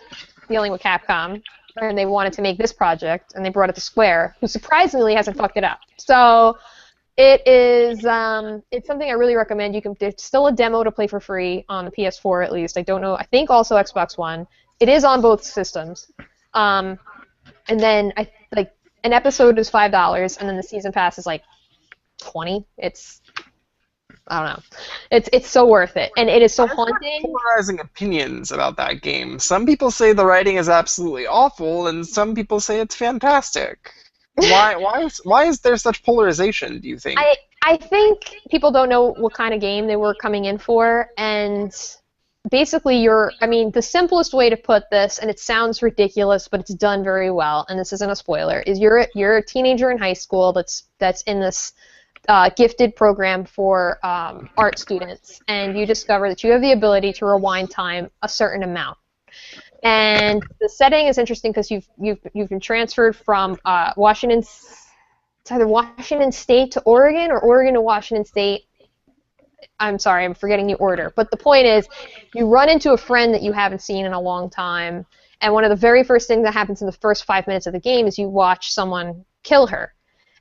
dealing with Capcom, and they wanted to make this project, and they brought it to Square, who surprisingly hasn't fucked it up. So it is it's something I really recommend. There's still a demo to play for free on the PS4 at least. I don't know. I think also Xbox One. It is on both systems. And then an episode is $5, and then the season pass is 20. I don't know. It's so worth it, and it is so I've heard haunting. polarizing opinions about that game. Some people say the writing is absolutely awful, and some people say it's fantastic. Why is there such polarization, do you think? I think people don't know what kind of game they were coming in for, and basically the simplest way to put this, and it sounds ridiculous, but it's done very well, and this isn't a spoiler, is you're a teenager in high school that's in this gifted program for art students, and you discover that you have the ability to rewind time a certain amount. And the setting is interesting because you've been transferred from Washington. It's either Washington State to Oregon or Oregon to Washington State. I'm sorry, I'm forgetting the order. But the point is, you run into a friend that you haven't seen in a long time, and one of the very first things that happens in the first 5 minutes of the game is you watch someone kill her.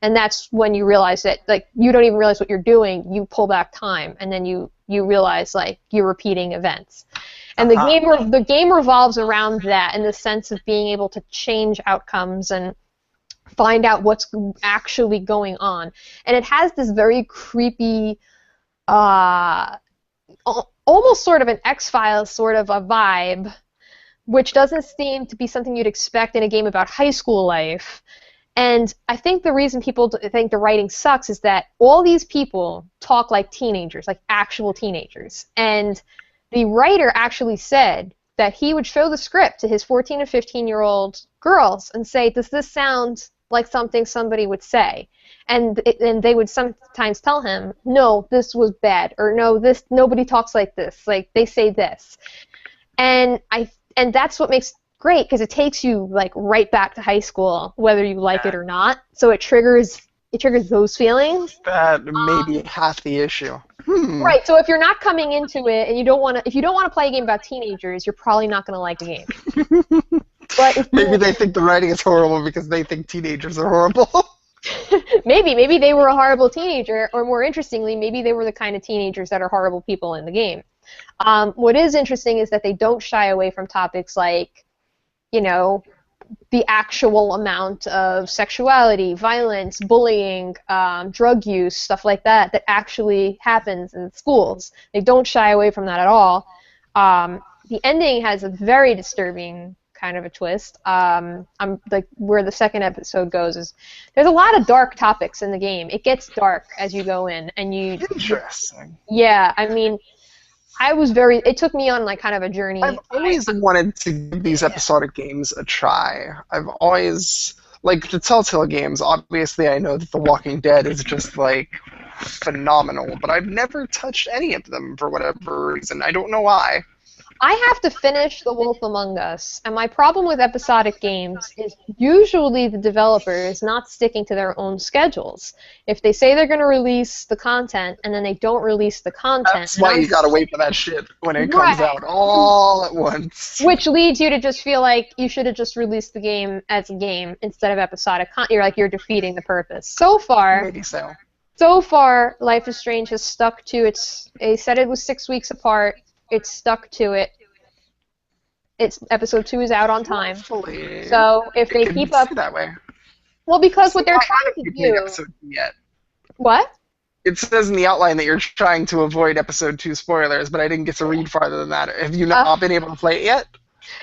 And that's when you realize that, you don't even realize what you're doing. You pull back time, and then you realize, you're repeating events. And the game revolves around that in the sense of being able to change outcomes and find out what's actually going on. And it has this very creepy, almost sort of an X-Files sort of a vibe, which doesn't seem to be something you'd expect in a game about high school life. And I think the reason people think the writing sucks is that all these people talk like teenagers, like actual teenagers. And the writer actually said that he would show the script to his 14 and 15-year-old girls and say, does this sound like something somebody would say? And they would sometimes tell him, no, this was bad, or no, nobody talks like this, they say this. And that's what makes great, because it takes you right back to high school, whether you like it or not. So it triggers those feelings. That may be half the issue. Right. So if you're not coming into it and if you don't want to play a game about teenagers, you're probably not going to like the game. But if Maybe they think the writing is horrible because they think teenagers are horrible. maybe they were a horrible teenager, or more interestingly, maybe they were the kind of teenagers that are horrible people in the game. What is interesting is that they don't shy away from topics like, the actual amount of sexuality, violence, bullying, drug use, stuff like that actually happens in schools. They don't shy away from that at all. The ending has a very disturbing kind of a twist. I'm like where the second episode goes is there's a lot of dark topics in the game. It gets dark as you go in, and Interesting. Yeah, I mean, it took me on like kind of a journey. I've always wanted to give these episodic games a try. I've always, like the Telltale games, obviously I know that The Walking Dead is just like phenomenal, but I've never touched any of them for whatever reason. I don't know why. I have to finish The Wolf Among Us, and my problem with episodic games is usually the developer is not sticking to their own schedules. If they say they're going to release the content, and then they don't release the content... That's why you gotta wait for that shit when it comes out all at once. Which leads you to just feel like you should have just released the game as a game instead of episodic content. You're defeating the purpose. So far, Life is Strange has stuck to its... They said it was 6 weeks apart. It's stuck to it. Episode 2 is out on time. Hopefully. So if they keep up that way. Well, because what they're trying to do. Episode 2 yet. What? It says in the outline that you're trying to avoid episode 2 spoilers, but I didn't get to read farther than that. Have you not been able to play it yet?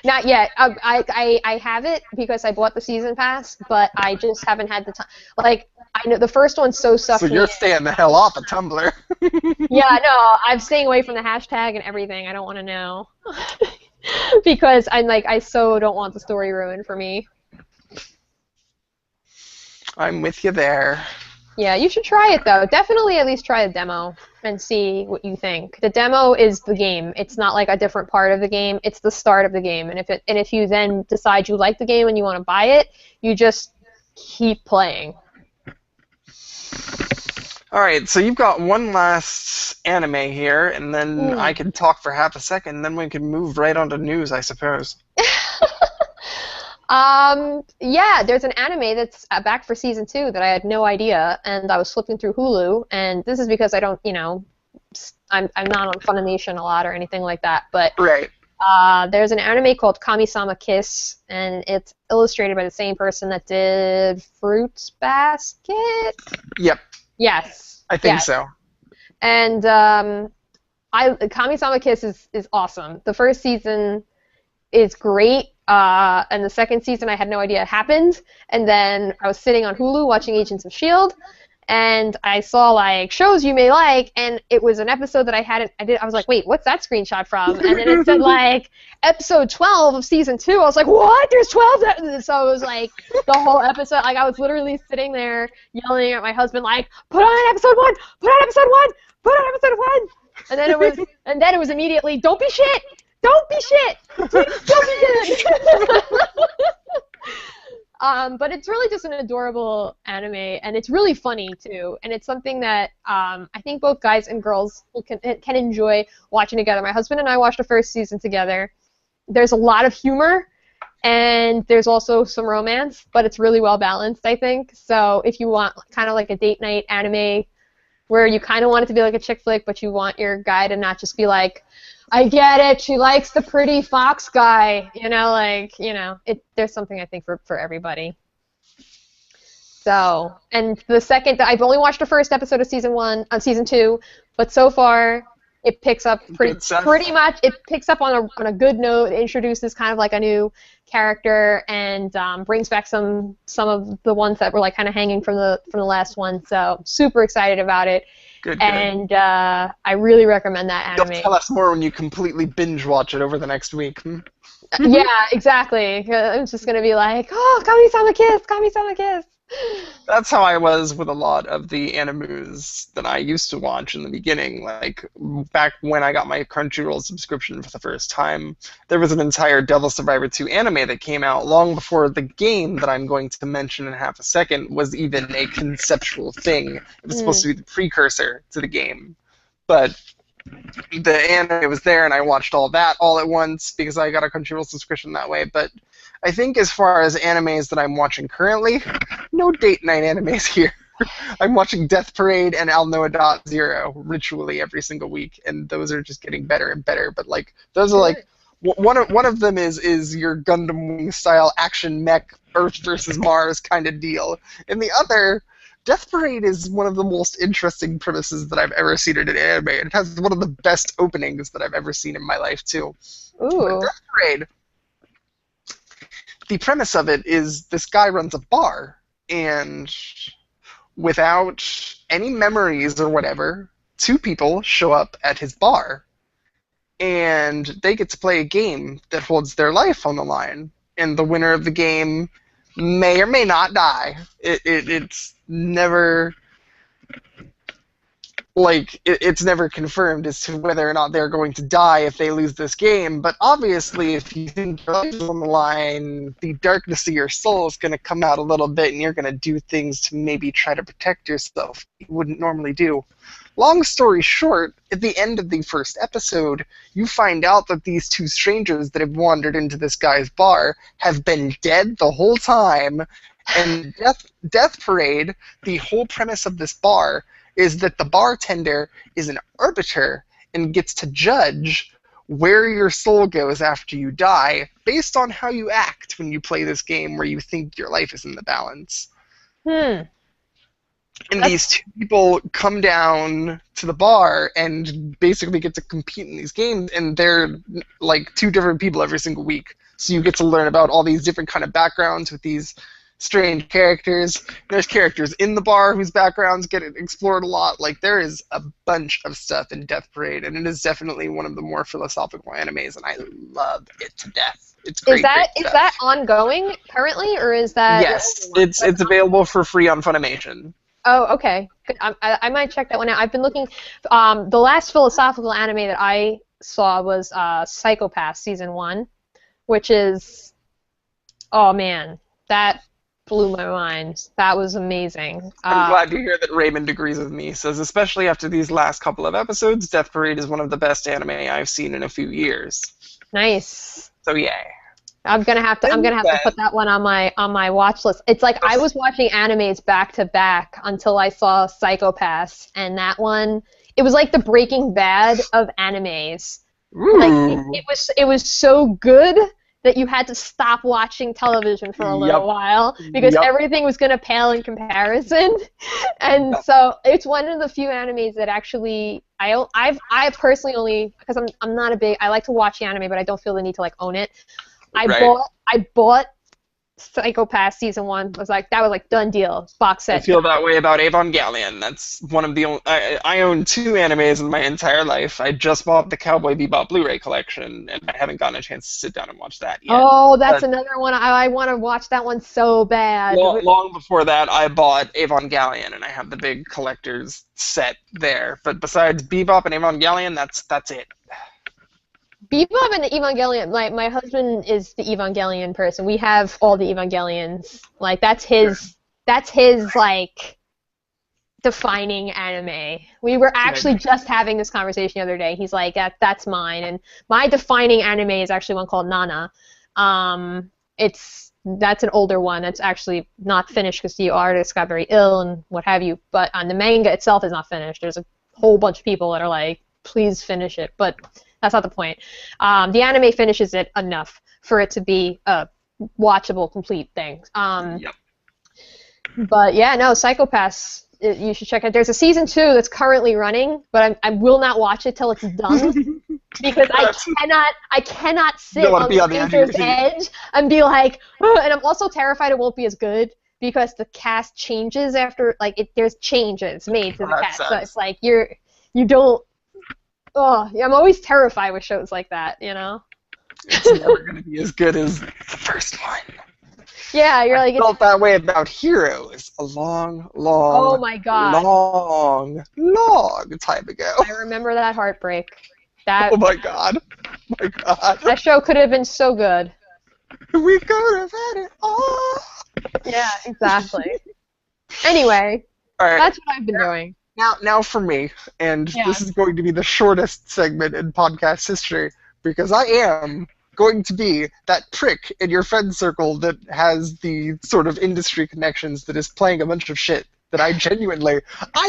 Not yet. I have it because I bought the season pass, but I just haven't had the time. Like, I know the first one's so sucked. So you're staying the hell off of Tumblr. Yeah, no, I'm staying away from the hashtag and everything. I don't want to know. Because I so don't want the story ruined for me. I'm with you there. Yeah, you should try it though. Definitely at least try a demo and see what you think. The demo is the game. It's not like a different part of the game. It's the start of the game. And if you then decide you like the game and you want to buy it, you just keep playing. Alright, so you've got one last anime here, and then I can talk for half a second, and then we can move right on to news, I suppose. Yeah, there's an anime that's back for season 2 that I had no idea, and I was flipping through Hulu, and this is because I don't, I'm not on Funimation a lot or anything like that, but right. There's an anime called Kami-sama Kiss, and it's illustrated by the same person that did Fruits Basket? Yep. Yes. I think so. And Kami-sama Kiss is awesome. The first season is great, and the second season I had no idea it happened, and then I was sitting on Hulu watching Agents of S.H.I.E.L.D., and I saw, like, shows you may like, and it was an episode that I was like, wait, what's that screenshot from? And then it said, like, episode 12 of season 2. I was like, what? There's 12? So it was, like, the whole episode, like, I was literally sitting there yelling at my husband, like, put on episode 1! Put on episode 1! Put on episode 1! And then it was immediately, don't be shit! Don't be shit! Please don't be good! But it's really just an adorable anime, and it's really funny, too. And it's something that I think both guys and girls can enjoy watching together. My husband and I watched the first season together. There's a lot of humor, and there's also some romance, but it's really well balanced, I think. So if you want kind of like a date night anime where you kind of want it to be like a chick flick, but you want your guy to not just be like, I get it, she likes the pretty fox guy, there's something I think for everybody. So, and I've only watched the first episode of season 2, but so far it picks up pretty much. It picks up on a good note. It introduces kind of like a new character and brings back some of the ones that were like kind of hanging from the last one. So super excited about it. Good. And I really recommend that anime. You'll tell us more when you completely binge watch it over the next week. Yeah, exactly. I'm just gonna be like, oh, Kami-sama Kiss, Kami-sama Kiss. That's how I was with a lot of the animes that I used to watch in the beginning. Like, back when I got my Crunchyroll subscription for the first time, there was an entire Devil Survivor 2 anime that came out long before the game that I'm going to mention in half a second was even a conceptual thing. It was supposed to be the precursor to the game. But the anime was there, and I watched all that all at once because I got a Crunchyroll subscription that way. But I think as far as animes that I'm watching currently, no date night animes here. I'm watching Death Parade and Al Noah Zero ritually every single week, and those are just getting better and better. But like those are like one of them is your Gundam Wing style action mech Earth versus Mars kind of deal, and the other. Death Parade is one of the most interesting premises that I've ever seen in an anime. It has one of the best openings that I've ever seen in my life, too. Ooh. But Death Parade, the premise of it is this guy runs a bar, and without any memories or whatever, two people show up at his bar, and they get to play a game that holds their life on the line. And the winner of the game may or may not die. It's never it's never confirmed as to whether or not they're going to die if they lose this game. But obviously, if you think your life is on the line, the darkness of your soul is going to come out a little bit, and you're going to do things to maybe try to protect yourself you wouldn't normally do. Long story short, at the end of the first episode, you find out that these two strangers that have wandered into this guy's bar have been dead the whole time. And Death Parade, the whole premise of this bar is that the bartender is an arbiter and gets to judge where your soul goes after you die based on how you act when you play this game where you think your life is in the balance. And these two people come down to the bar and basically get to compete in these games, and they're like two different people every single week. So you get to learn about all these different kind of backgrounds with these strange characters. There's characters in the bar whose backgrounds get explored a lot. Like, there is a bunch of stuff in Death Parade, and it is definitely one of the more philosophical animes, and I love it to death. It's great. Is that ongoing currently, or is that? Yes, it's available for free on Funimation. Oh, okay. I might check that one out. I've been looking. The last philosophical anime that I saw was Psycho-Pass Season 1, which is, oh man, that blew my mind. That was amazing. I'm glad to hear that Raymond agrees with me. Says, especially after these last couple of episodes, Death Parade is one of the best anime I've seen in a few years. Nice. So yay. I'm gonna have to put that one on my watch list. It's like I was watching animes back to back until I saw Psycho-Pass, and that one, it was like the Breaking Bad of animes. Like it was so good that you had to stop watching television for a little while because everything was gonna pale in comparison. And so it's one of the few animes that actually I personally only, because I'm not a big, I like to watch the anime, but I don't feel the need to like own it. I bought Psycho-Pass Season 1. That was like done deal, box set. I feel that way about Evangelion. That's one of the only, I own two animes in my entire life. I just bought the Cowboy Bebop Blu-ray collection, and I haven't gotten a chance to sit down and watch that yet. Oh, that's another one. I want to watch that one so bad. Long before that, I bought Evangelion, and I have the big collector's set there. But besides Bebop and Evangelion, that's it. Bebop and the Evangelion, my husband is the Evangelion person. We have all the Evangelions. Like, that's his like, defining anime. We were actually just having this conversation the other day. He's like, that's mine. And my defining anime is actually one called Nana. That's an older one. That's actually not finished because the artist got very ill and what have you. But the manga itself is not finished. There's a whole bunch of people that are like, please finish it. But that's not the point. The anime finishes it enough for it to be a watchable, complete thing. But yeah, no, Psycho-Pass, you should check it. There's a season 2 that's currently running, but I will not watch it till it's done because I cannot sit on the edge and be like, oh, and I'm also terrified it won't be as good because the cast changes after, like, there's changes made to the cast. So it's like you don't. Oh, yeah, I'm always terrified with shows like that, you know? It's never going to be as good as the first one. Yeah, you're like... I felt that way about Heroes a long oh my God. long time ago. I remember that heartbreak. Oh my God. My God. That show could have been so good. We could have had it all. Yeah, exactly. Anyway, that's what I've been doing. Now for me, and Yeah. this is going to be the shortest segment in podcast history, because I am going to be that prick in your friend circle that has the sort of industry connections that is playing a bunch of shit that I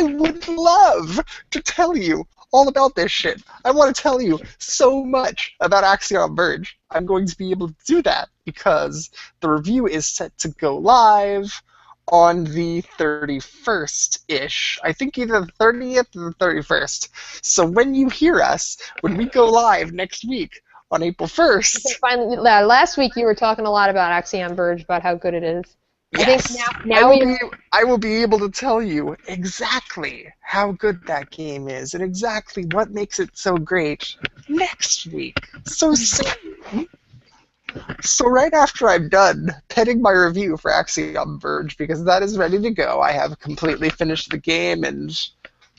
would love to tell you all about this shit. I want to tell you so much about Axiom Verge. I'm going to be able to do that because the review is set to go live on the 31st-ish. I think either the 30th or the 31st. So when you hear us, when we go live next week on April 1st... Finally, last week you were talking a lot about Axiom Verge, about how good it is. Yes, I think now I will be able to tell you exactly how good that game is and exactly what makes it so great next week. So soon. So right after I'm done penning my review for Axiom Verge, because that is ready to go, I have completely finished the game, and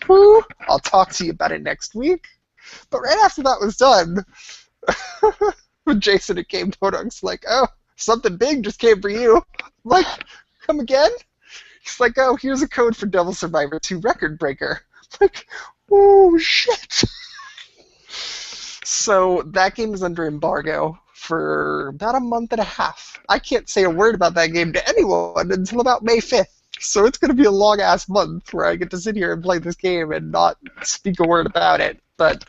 I'll talk to you about it next week. But right after that was done, with Jason at Game Podunks, like, oh, something big just came for you. I'm like, come again? He's like, oh, here's a code for Devil Survivor 2 Record Breaker. I'm like, oh, shit. So that game is under embargo for about a month and a half. I can't say a word about that game to anyone until about May 5th. So it's going to be a long-ass month where I get to sit here and play this game and not speak a word about it. But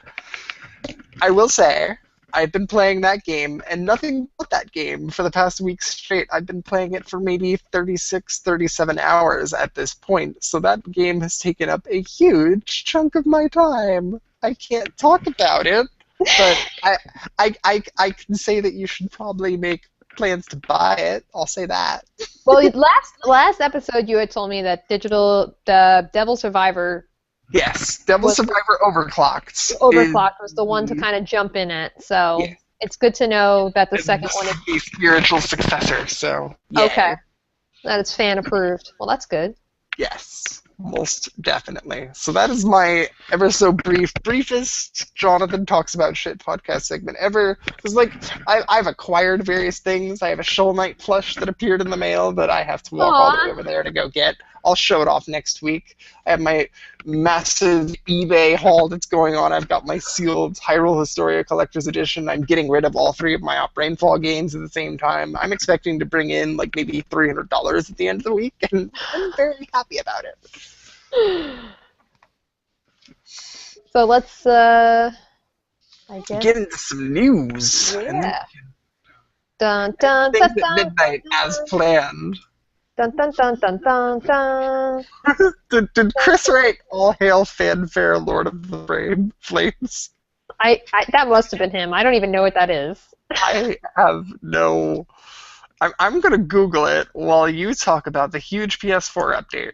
I will say, I've been playing that game, and nothing but that game for the past week straight. I've been playing it for maybe 36, 37 hours at this point, so that game has taken up a huge chunk of my time. I can't talk about it, but I can say that you should probably make plans to buy it. I'll say that. Well, last episode you had told me that the Devil Survivor. Yes, Devil Survivor Overclocked. Overclocked was the one to kind of jump in at, so yeah. It's good to know that the second one is a spiritual successor. So yeah. Okay, that is fan approved. Well, that's good. Yes, most definitely. So that is my ever so briefest Jonathan Talks About Shit podcast segment ever. Because like I've acquired various things. I have a Shovel Knight plush that appeared in the mail that I have to walk all the way over there to go get. I'll show it off next week. I have my massive eBay haul that's going on. I've got my sealed Hyrule Historia Collector's Edition. I'm getting rid of all 3 of my Rainfall games at the same time. I'm expecting to bring in like maybe $300 at the end of the week, and I'm very happy about it. So let's, I guess, get into some news. Yeah. Dun dun dun dun, at midnight as planned. Dun dun dun dun dun dun. Did Chris write "All Hail Fanfare, Lord of the Flames"? I that must have been him. I don't even know what that is. I have no. I'm gonna Google it while you talk about the huge PS4 update.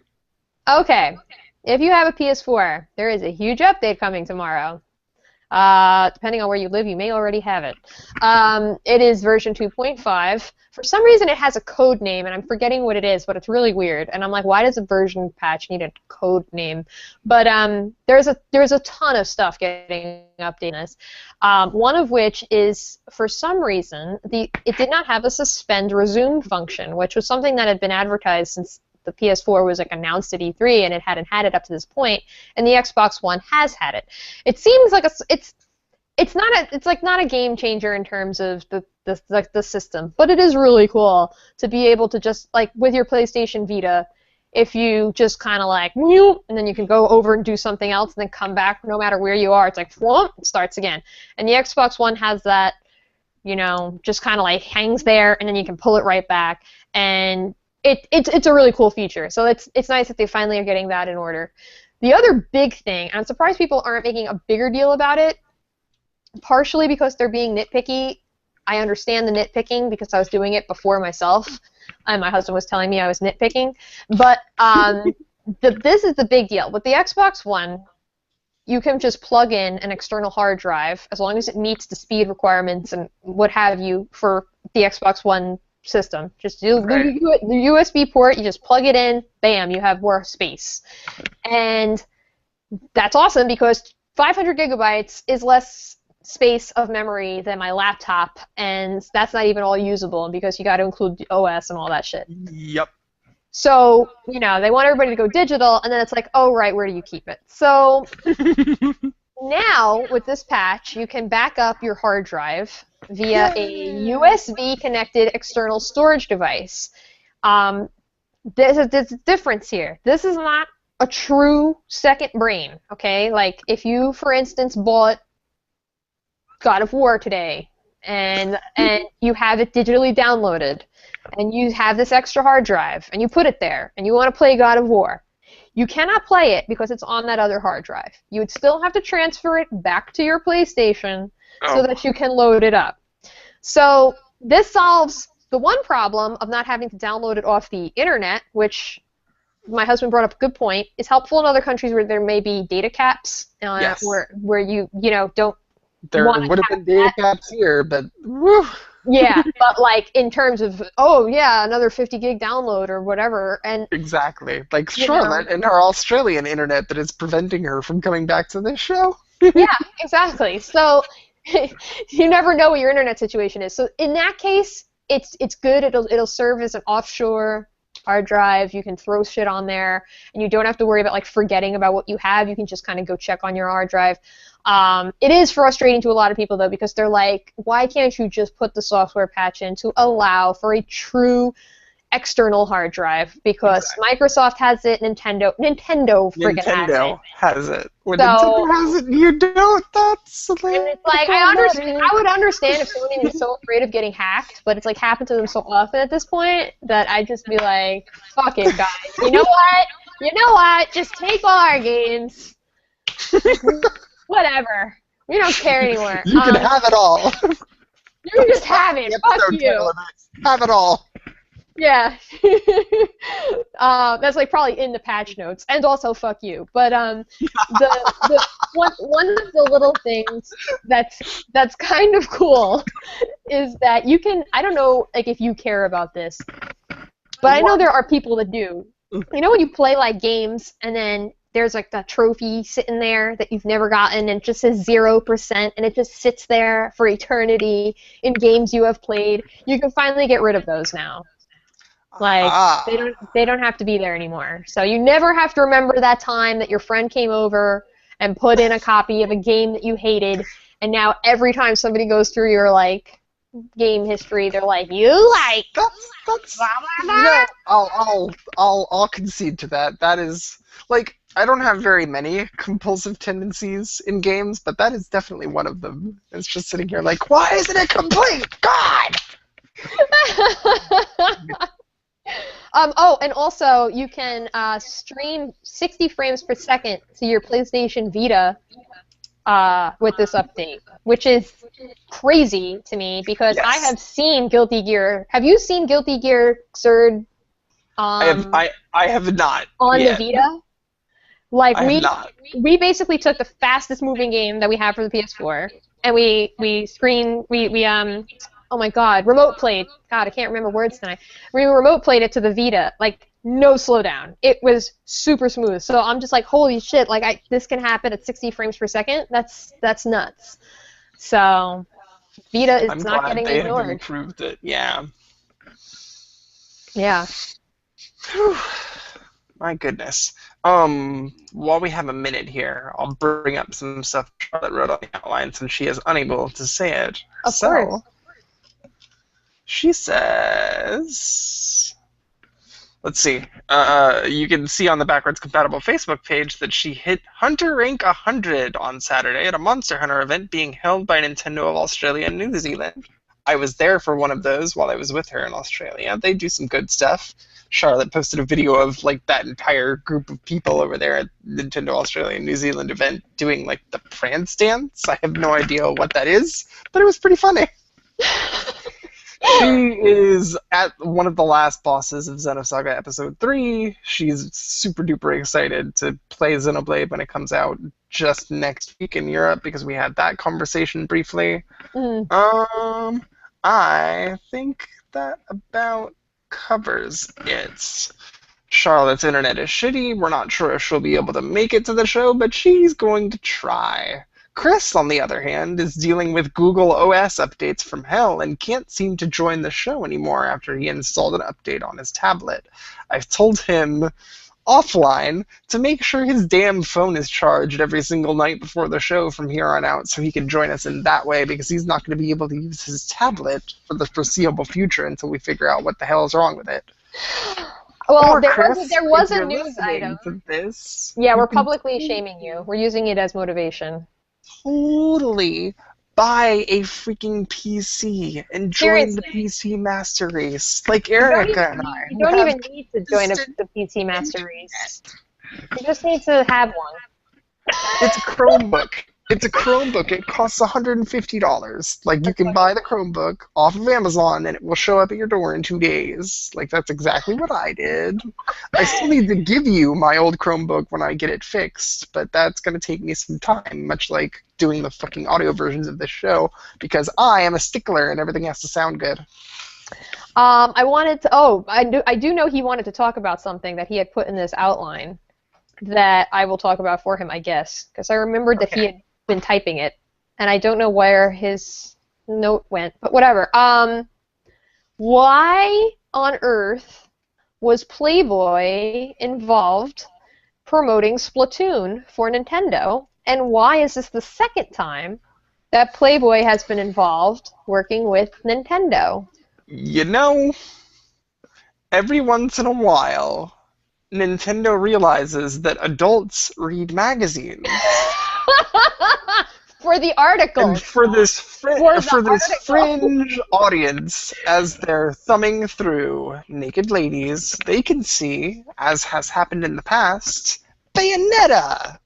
Okay, if you have a PS4, there is a huge update coming tomorrow. Depending on where you live, you may already have it. It is version 2.5. For some reason, it has a code name, and I'm forgetting what it is, but it's really weird. And I'm like, why does a version patch need a code name? But there's a ton of stuff getting updated. One of which is, for some reason, it did not have a suspend resume function, which was something that had been advertised since the PS4 was like announced at E3, and it hadn't had it up to this point, and the Xbox One has had it. It seems like it's not a game changer in terms of the system, but it is really cool to be able to just, like with your PlayStation Vita, if you just kind of like and then you can go over and do something else and then come back no matter where you are, it's like it starts again. And the Xbox One has that, just kind of like hangs there, and then you can pull it right back, and it's a really cool feature. So it's nice that they finally are getting that in order. The other big thing, and I'm surprised people aren't making a bigger deal about it, partially because they're being nitpicky. I understand the nitpicking because I was doing it before myself, and my husband was telling me I was nitpicking. But this is the big deal. With the Xbox One, you can just plug in an external hard drive as long as it meets the speed requirements and what have you for the Xbox One system. Just do the USB port, you just plug it in, bam, you have more space. And that's awesome because 500 gigabytes is less space of memory than my laptop, and that's not even all usable because you got to include the OS and all that shit. Yep. So, they want everybody to go digital, and then it's like, oh, right, where do you keep it? So now, with this patch, you can back up your hard drive via a USB-connected external storage device. There's a difference here. This is not a true second brain, okay? Like, if you, for instance, bought God of War today, and you have it digitally downloaded, and you have this extra hard drive, and you put it there, and you want to play God of War, you cannot play it because it's on that other hard drive. You would still have to transfer it back to your PlayStation so that you can load it up. So this solves the one problem of not having to download it off the internet, which my husband brought up a good point, is helpful in other countries where there may be data caps, Yes. where you don't. There would have been data caps here, but woo. Yeah, but like in terms of, oh yeah, another 50 gig download or whatever, and exactly, like Charlotte and her Australian internet that is preventing her from coming back to this show. Yeah, exactly. So you never know what your internet situation is. So in that case, it's good. It'll serve as an offshore hard drive. You can throw shit on there, and you don't have to worry about like forgetting about what you have. You can just kind of go check on your hard drive. It is frustrating to a lot of people, though, because they're like, why can't you just put the software patch in to allow for a true external hard drive? Because Microsoft has it, Nintendo friggin' has it. When So- Nintendo has it, you don't. That's And it's like, I would understand if somebody was so afraid of getting hacked, but it's like happened to them so often at this point that I'd just be like, fuck it, guys. You know what? Just take all our games. Whatever. We don't care anymore. You can have it all. You can just have it. Fuck you. Have it all. Yeah. That's like probably in the patch notes, and also fuck you. But the one of the little things that's kind of cool is that you can, I don't know like if you care about this, but I know there are people that do. You know when you play like games and then there's like the trophy sitting there that you've never gotten and it just says 0% and it just sits there for eternity in games you have played. You can finally get rid of those now. Like they don't have to be there anymore. So you never have to remember that time that your friend came over and put in a copy of a game that you hated, and now every time somebody goes through your like game history, they're like, you like that's no, I'll concede to that. That is like, I don't have very many compulsive tendencies in games, but that is definitely one of them. It's just sitting here like, why isn't it complete? God! And also you can stream 60 frames per second to your PlayStation Vita with this update, which is crazy to me because I have seen Guilty Gear. Have you seen Guilty Gear Xrd? I have not on yet. the Vita. Like we basically took the fastest moving game that we have for the PS4 and we oh my god, remote played. God, I can't remember words tonight. We remote played it to the Vita, like no slowdown. It was super smooth. So I'm just like, holy shit! Like this can happen at 60 frames per second. That's nuts. So Vita is not getting ignored. I'm glad they have improved it. Yeah. Yeah. Whew. My goodness. While we have a minute here, I'll bring up some stuff Charlotte wrote on the outline since she is unable to say it. Of course. She says, let's see, you can see on the Backwards Compatible Facebook page that she hit Hunter Rank 100 on Saturday at a Monster Hunter event being held by Nintendo of Australia and New Zealand. I was there for one of those while I was with her in Australia. They do some good stuff. Charlotte posted a video of like that entire group of people over there at Nintendo Australia and New Zealand event doing like the prance dance. I have no idea what that is, but it was pretty funny. She is at one of the last bosses of Xenosaga Episode 3. She's super duper excited to play Xenoblade when it comes out just next week in Europe because we had that conversation briefly. I think that about covers it. Charlotte's internet is shitty. We're not sure if she'll be able to make it to the show, but she's going to try. Chris, on the other hand, is dealing with Google OS updates from hell and can't seem to join the show anymore after he installed an update on his tablet. I've told him offline to make sure his damn phone is charged every single night before the show from here on out so he can join us in that way, because he's not going to be able to use his tablet for the foreseeable future until we figure out what the hell is wrong with it. Well, Or Chris, there was if a you're news listening item. to this, Yeah, we're you can publicly shaming you. We're using it as motivation. totally buy a freaking PC and join the Seriously. PC Master Race, like Erika and I. You who don't have even need to join the PC Master Race. You just need to have one. It's a Chromebook. It's a Chromebook. It costs $150. Like, you can buy the Chromebook off of Amazon, and it will show up at your door in 2 days. Like, that's exactly what I did. I still need to give you my old Chromebook when I get it fixed, but that's going to take me some time, much like doing the fucking audio versions of this show, because I am a stickler and everything has to sound good. I wanted to. Oh, I do know he wanted to talk about something that he had put in this outline that I will talk about for him, I guess, because I remembered that he had been typing it, and I don't know where his note went, but whatever. Why on earth was Playboy involved promoting Splatoon for Nintendo, and why is this the second time that Playboy has been involved working with Nintendo? You know, every once in a while, Nintendo realizes that adults read magazines. For the article. And for this fringe audience, as they're thumbing through naked ladies, they can see, as has happened in the past, Bayonetta!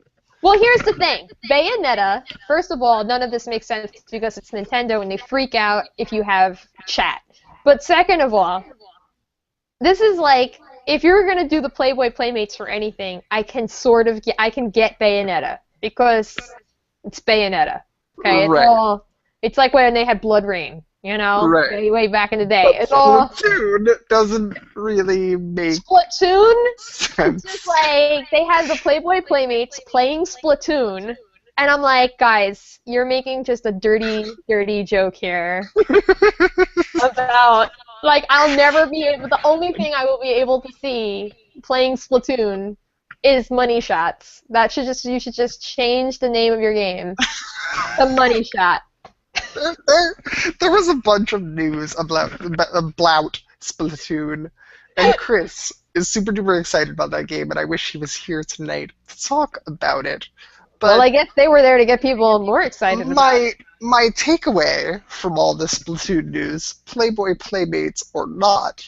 Well, here's the thing. Bayonetta, first of all, none of this makes sense because it's Nintendo and they freak out if you have chat. But second of all, this is like, if you're going to do the Playboy Playmates for anything, I can get Bayonetta, because it's Bayonetta. Okay, Right. It's like when they had Blood Rain, you know, Right. way back in the day. But It's all Splatoon doesn't really make Splatoon. sense. It's just like they had the Playboy Playmates playing Splatoon, and I'm like, guys, you're making just a dirty, dirty joke here about, like, I'll never be able. The only thing I will be able to see playing Splatoon is Money Shots. You should just change the name of your game to Money Shot. There was a bunch of news about Splatoon, and Chris is super duper excited about that game, and I wish he was here tonight to talk about it. But Well, I guess they were there to get people more excited about it. my takeaway from all this Splatoon news, Playboy Playmates or not,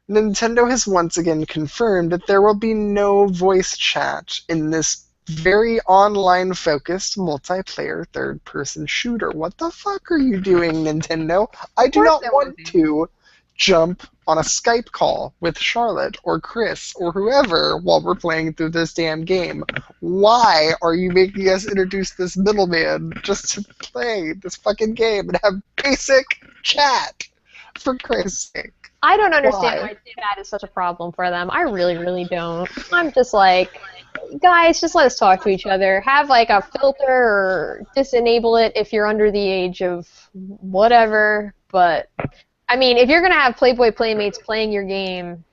Nintendo has once again confirmed that there will be no voice chat in this very online-focused multiplayer third-person shooter. What the fuck are you doing, Nintendo? I do not want to jump on a Skype call with Charlotte or Chris or whoever while we're playing through this damn game. Why are you making us introduce this middleman just to play this fucking game and have basic chat? For Christ's sake. I don't understand why that is such a problem for them. I really, really don't. I'm just like, guys, just let us talk to each other. Have like a filter or disenable it if you're under the age of whatever. But, I mean, if you're going to have Playboy Playmates playing your game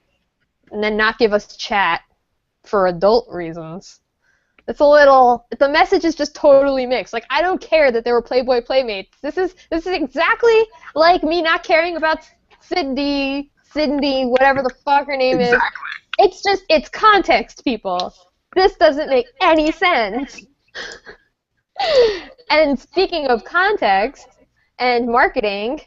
and then not give us chat for adult reasons, it's a little, the message is just totally mixed. Like, I don't care that there were Playboy Playmates. This is exactly like me not caring about Cindy, whatever the fuck her name is. It's context, people. This doesn't make any sense. And speaking of context and marketing,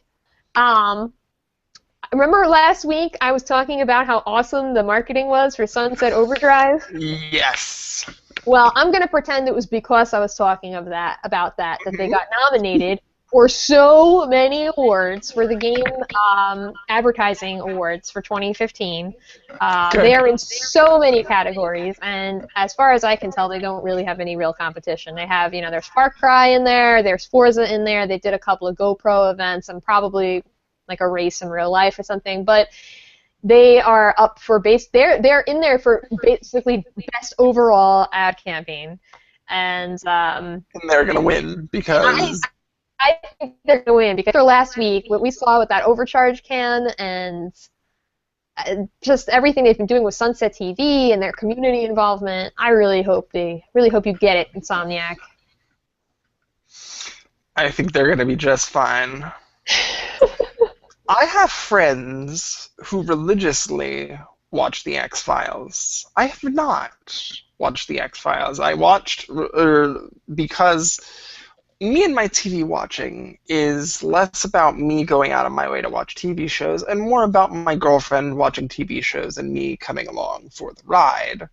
remember last week I was talking about how awesome the marketing was for Sunset Overdrive? Yes. Well, I'm going to pretend it was because I was talking about that they got nominated for so many awards for the game advertising awards for 2015. They are in so many categories, and as far as I can tell, they don't really have any real competition. They have, there's Far Cry in there, there's Forza in there, they did a couple of GoPro events, and probably like a race in real life or something, but they are up for they're in there for basically best overall ad campaign. and And they're gonna win because I think they're going to win because after last week, what we saw with that overcharge can and just everything they've been doing with Sunset TV and their community involvement, I really hope you get it, Insomniac. I think they're gonna be just fine. I have friends who religiously watch the X-Files. I have not watched the X-Files. I watched because me and my TV watching is less about me going out of my way to watch TV shows and more about my girlfriend watching TV shows and me coming along for the ride.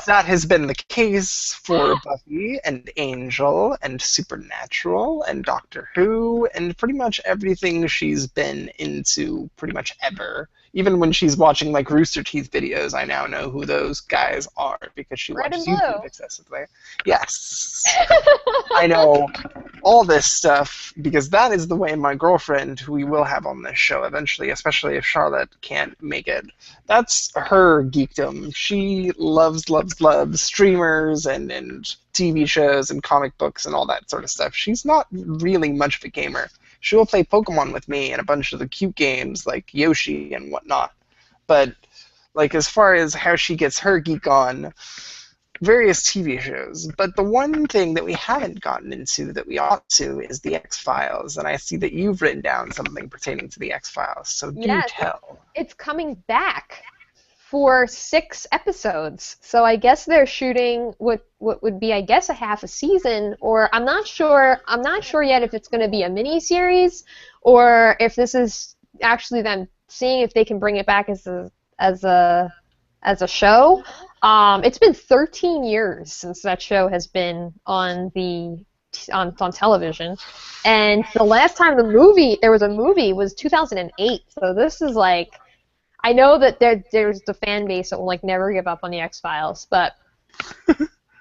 That has been the case for Buffy and Angel and Supernatural and Doctor Who and pretty much everything she's been into pretty much ever. Even when she's watching like Rooster Teeth videos, I now know who those guys are because she Red watches and blue. YouTube excessively. Yes. I know all this stuff because that is the way my girlfriend, who we will have on this show eventually, especially if Charlotte can't make it, that's her geekdom. She loves streamers and TV shows and comic books and all that sort of stuff. She's not really much of a gamer. She will play Pokemon with me and a bunch of the cute games like Yoshi and whatnot. But like as far as how she gets her geek on, various TV shows. But the one thing that we haven't gotten into that we ought to is the X-Files. And I see that you've written down something pertaining to the X-Files. So do tell. It's coming back for 6 episodes. So I guess they're shooting what would be, I guess, a half a season, or I'm not sure yet if it's going to be a mini series or if this is actually them seeing if they can bring it back as a show. It's been 13 years since that show has been on television, and the last time there was a movie was 2008. So this is like, I know that there's the fan base that will like never give up on the X-Files, but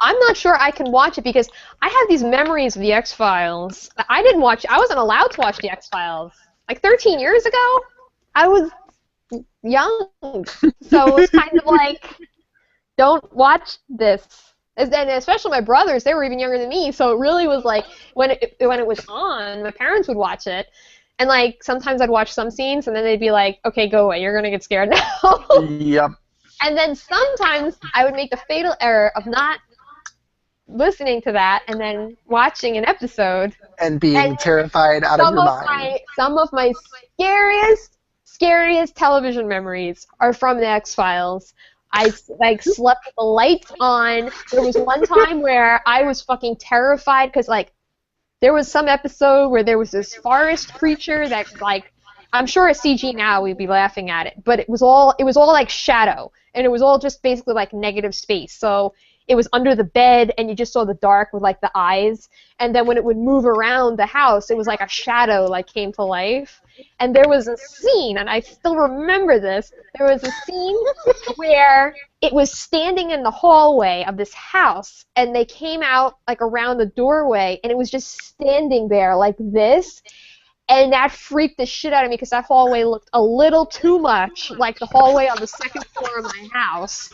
I'm not sure I can watch it because I have these memories of the X-Files. I wasn't allowed to watch the X-Files. Like 13 years ago, I was young, so it was kind of like, don't watch this. And especially my brothers, they were even younger than me, so it really was like, when it was on, my parents would watch it, and like sometimes I'd watch some scenes, and then they'd be like, okay, go away, you're gonna get scared now. Yep. And then sometimes I would make the fatal error of not listening to that and then watching an episode. And being terrified out of your mind. Some of my scariest television memories are from the X-Files. I like slept with the lights on. There was one time where I was fucking terrified because like there was some episode where there was this forest creature that like, I'm sure a CG now we'd be laughing at it, but it was all like shadow, and it was all just basically like negative space. So it was under the bed, and you just saw the dark with like the eyes, and then when it would move around the house, it was like a shadow like came to life. And there was a scene, and I still remember this, there was a scene where it was standing in the hallway of this house, and they came out like around the doorway, and it was just standing there like this. And that freaked the shit out of me because that hallway looked a little too much like the hallway on the second floor of my house.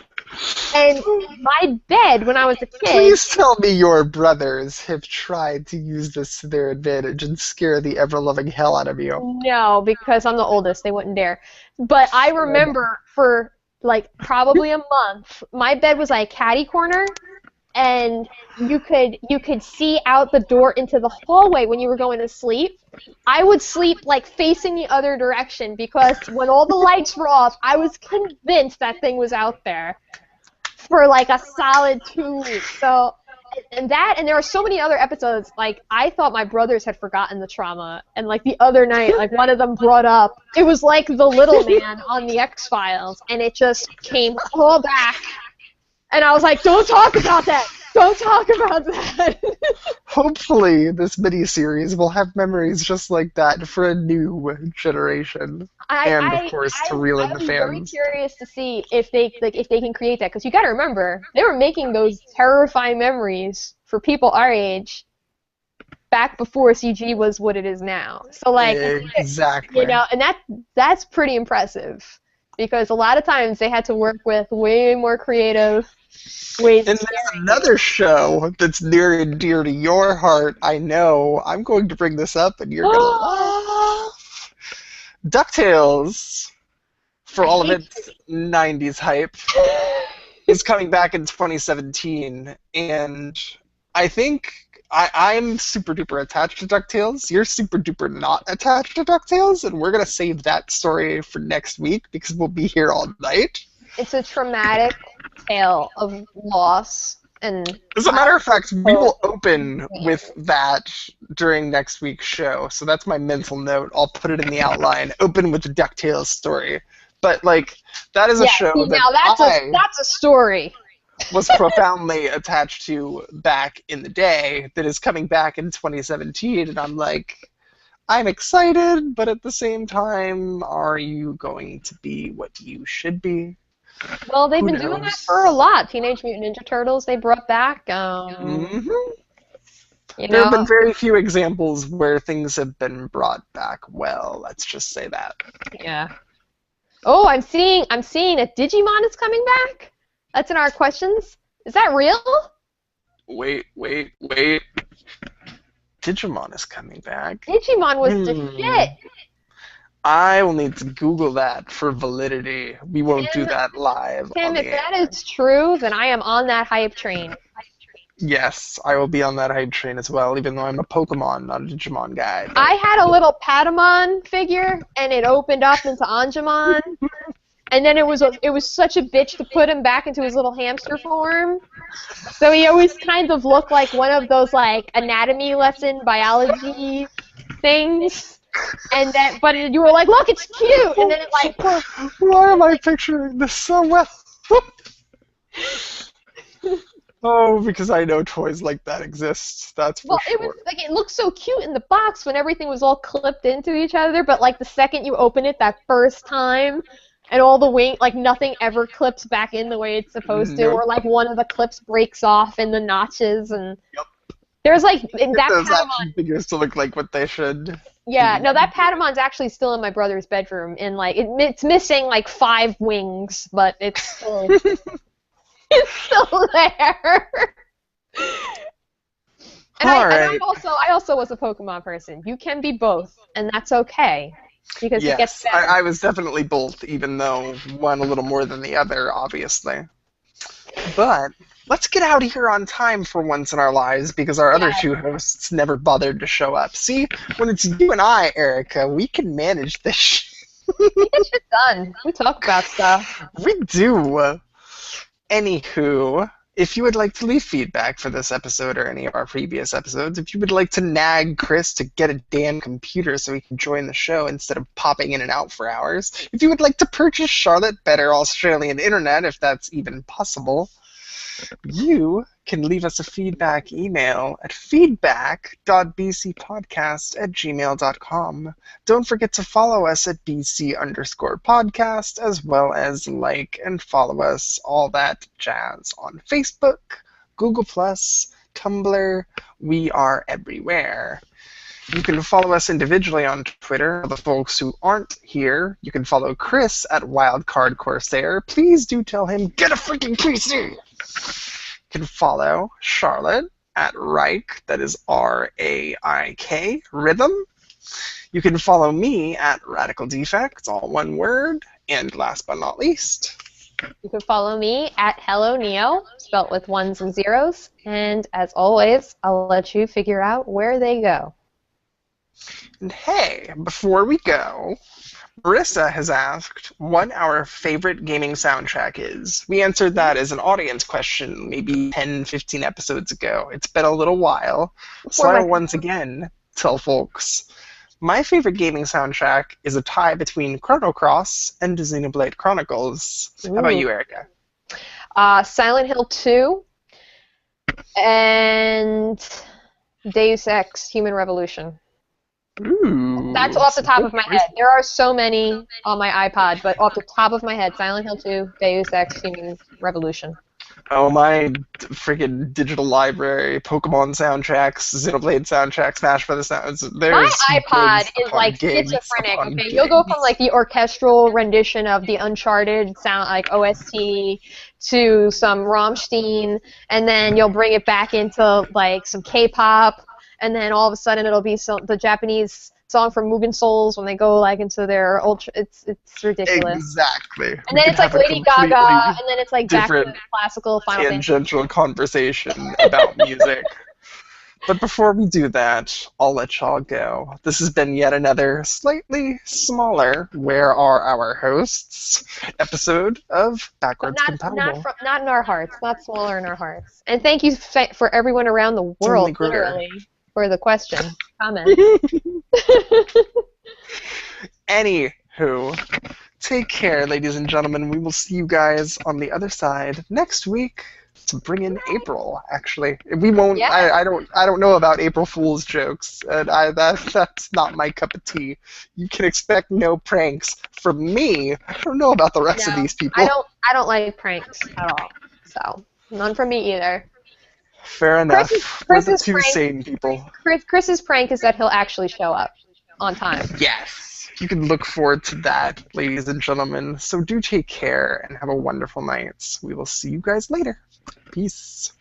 And my bed, when I was a kid... Please tell me your brothers have tried to use this to their advantage and scare the ever-loving hell out of you. No, because I'm the oldest. They wouldn't dare. But I remember for, like, probably a month, my bed was like catty corner, and you could see out the door into the hallway when you were going to sleep. I would sleep like facing the other direction because when all the lights were off, I was convinced that thing was out there for like a solid 2 weeks. So, and there are so many other episodes, like I thought my brothers had forgotten the trauma, and like the other night, like one of them brought up, it was like the little man on the X-Files, and it just came all back. And I was like, don't talk about that! Don't talk about that! Hopefully, this miniseries will have memories just like that for a new generation. Of course, to reel in the fans. I'm very curious to see if they can create that, because you gotta remember, they were making those terrifying memories for people our age back before CG was what it is now. So, like, exactly. You know, and that's pretty impressive, because a lot of times they had to work with way more creative Wait, And there's another show that's near and dear to your heart. I know. I'm going to bring this up, and you're gonna laugh. DuckTales, for all of its '90s hype, is coming back in 2017, and I think I'm super duper attached to DuckTales. You're super duper not attached to DuckTales, and we're gonna save that story for next week because we'll be here all night. it's a traumatic tale of loss and. As a matter of fact, we will open with that during next week's show. So that's my mental note. I'll put it in the outline. Open with the DuckTales story. But like that is a show that that's a story. was profoundly attached to back in the day that is coming back in 2017, and I'm like, I'm excited, but at the same time, are you going to be what you should be? Well, they've been doing that for a lot. Teenage Mutant Ninja Turtles they brought back. There have been very few examples where things have been brought back well. Let's just say that. Yeah. Oh, I'm seeing a Digimon is coming back. That's in our questions. Is that real? Wait. Digimon is coming back. Digimon was the shit. I will need to Google that for validity. We won't do that live. Tim, if that is true, then I am on that hype train. Yes, I will be on that hype train as well, even though I'm a Pokemon, not a Digimon guy. But... I had a little Patamon figure, and it opened up into Angemon, and then it was such a bitch to put him back into his little hamster form. So he always kind of looked like one of those like anatomy lesson biology things. And then, but you were like, look, it's cute, and then it like. Why am I picturing this so well? Oh, because I know toys like that exist. That's for sure. Well, it looked so cute in the box when everything was all clipped into each other, but like the second you open it that first time, and all the wing, like nothing ever clips back in the way it's supposed to, or like one of the clips breaks off in the notches, and there's like that those Patamon action figures to look like what they should. Yeah, no, that Patamon's actually still in my brother's bedroom, and like it's missing like 5 wings, but it's still it's still there. And I also was a Pokemon person. You can be both, and that's okay. Because it gets better. I was definitely both, even though one a little more than the other, obviously. But let's get out of here on time for once in our lives, because our other two hosts never bothered to show up. See, when it's you and I, Erika, we can manage this shit. We get shit done. We talk about stuff. We do. Anywho, if you would like to leave feedback for this episode or any of our previous episodes, if you would like to nag Chris to get a damn computer so he can join the show instead of popping in and out for hours, if you would like to purchase Charlotte Better Australian Internet, if that's even possible, you can leave us a feedback email at feedback.bcpodcast@gmail.com. Don't forget to follow us at bc_podcast, as well as like and follow us, all that jazz, on Facebook, Google+, Tumblr. We are everywhere. You can follow us individually on Twitter. For the folks who aren't here, you can follow Chris at Wildcard Corsair. Please do tell him, get a freaking PC! You can follow Charlotte at Raik, that is R-A-I-K, Rhythm. You can follow me at Radical Defects, all one word. And last but not least, you can follow me at Hello Neo, spelt with 1s and 0s. And as always, I'll let you figure out where they go. And hey, before we go, Marissa has asked what our favorite gaming soundtrack is. We answered that as an audience question maybe 10, 15 episodes ago. It's been a little while, so I will once again tell folks, my favorite gaming soundtrack is a tie between Chrono Cross and Xenoblade Chronicles. Ooh. How about you, Erika? Silent Hill 2 and Deus Ex Human Revolution. Ooh, that's off the top of my head. There are so many on my iPod, but off the top of my head, Silent Hill 2, Deus Ex Human Revolution. Oh, my freaking digital library, Pokemon soundtracks, Xenoblade soundtracks, Smash Brothers sounds. My There's iPod gigs is upon like gigs schizophrenic. upon Okay, you'll go from gigs. like the orchestral rendition of the Uncharted sound, like OST, to some Rammstein, and then you'll bring it back into like some K-pop, and then all of a sudden it'll be the Japanese song from Mugen Souls when they go like into their ultra. It's ridiculous. Exactly. And then it's like Lady Gaga, and then it's like back to different classical Final Fantasy. tangential conversation about music. But before we do that, I'll let y'all go. This has been yet another slightly smaller Where Are Our Hosts episode of Backwards Compatible. Not in our hearts, not smaller in our hearts. And thank you for everyone around the only world, greater. literally, for the question, comment. Anywho, take care, ladies and gentlemen. We will see you guys on the other side next week to bring in April. Actually, we won't. Yeah. I don't know about April Fool's jokes, and that's not my cup of tea. You can expect no pranks from me. I don't know about the rest of these people. I don't like pranks at all. So none from me either. Fair enough. We're the Chris's two prank- sane people. Chris's prank is that he'll actually show up on time. Yes. You can look forward to that, ladies and gentlemen. So do take care and have a wonderful night. We will see you guys later. Peace.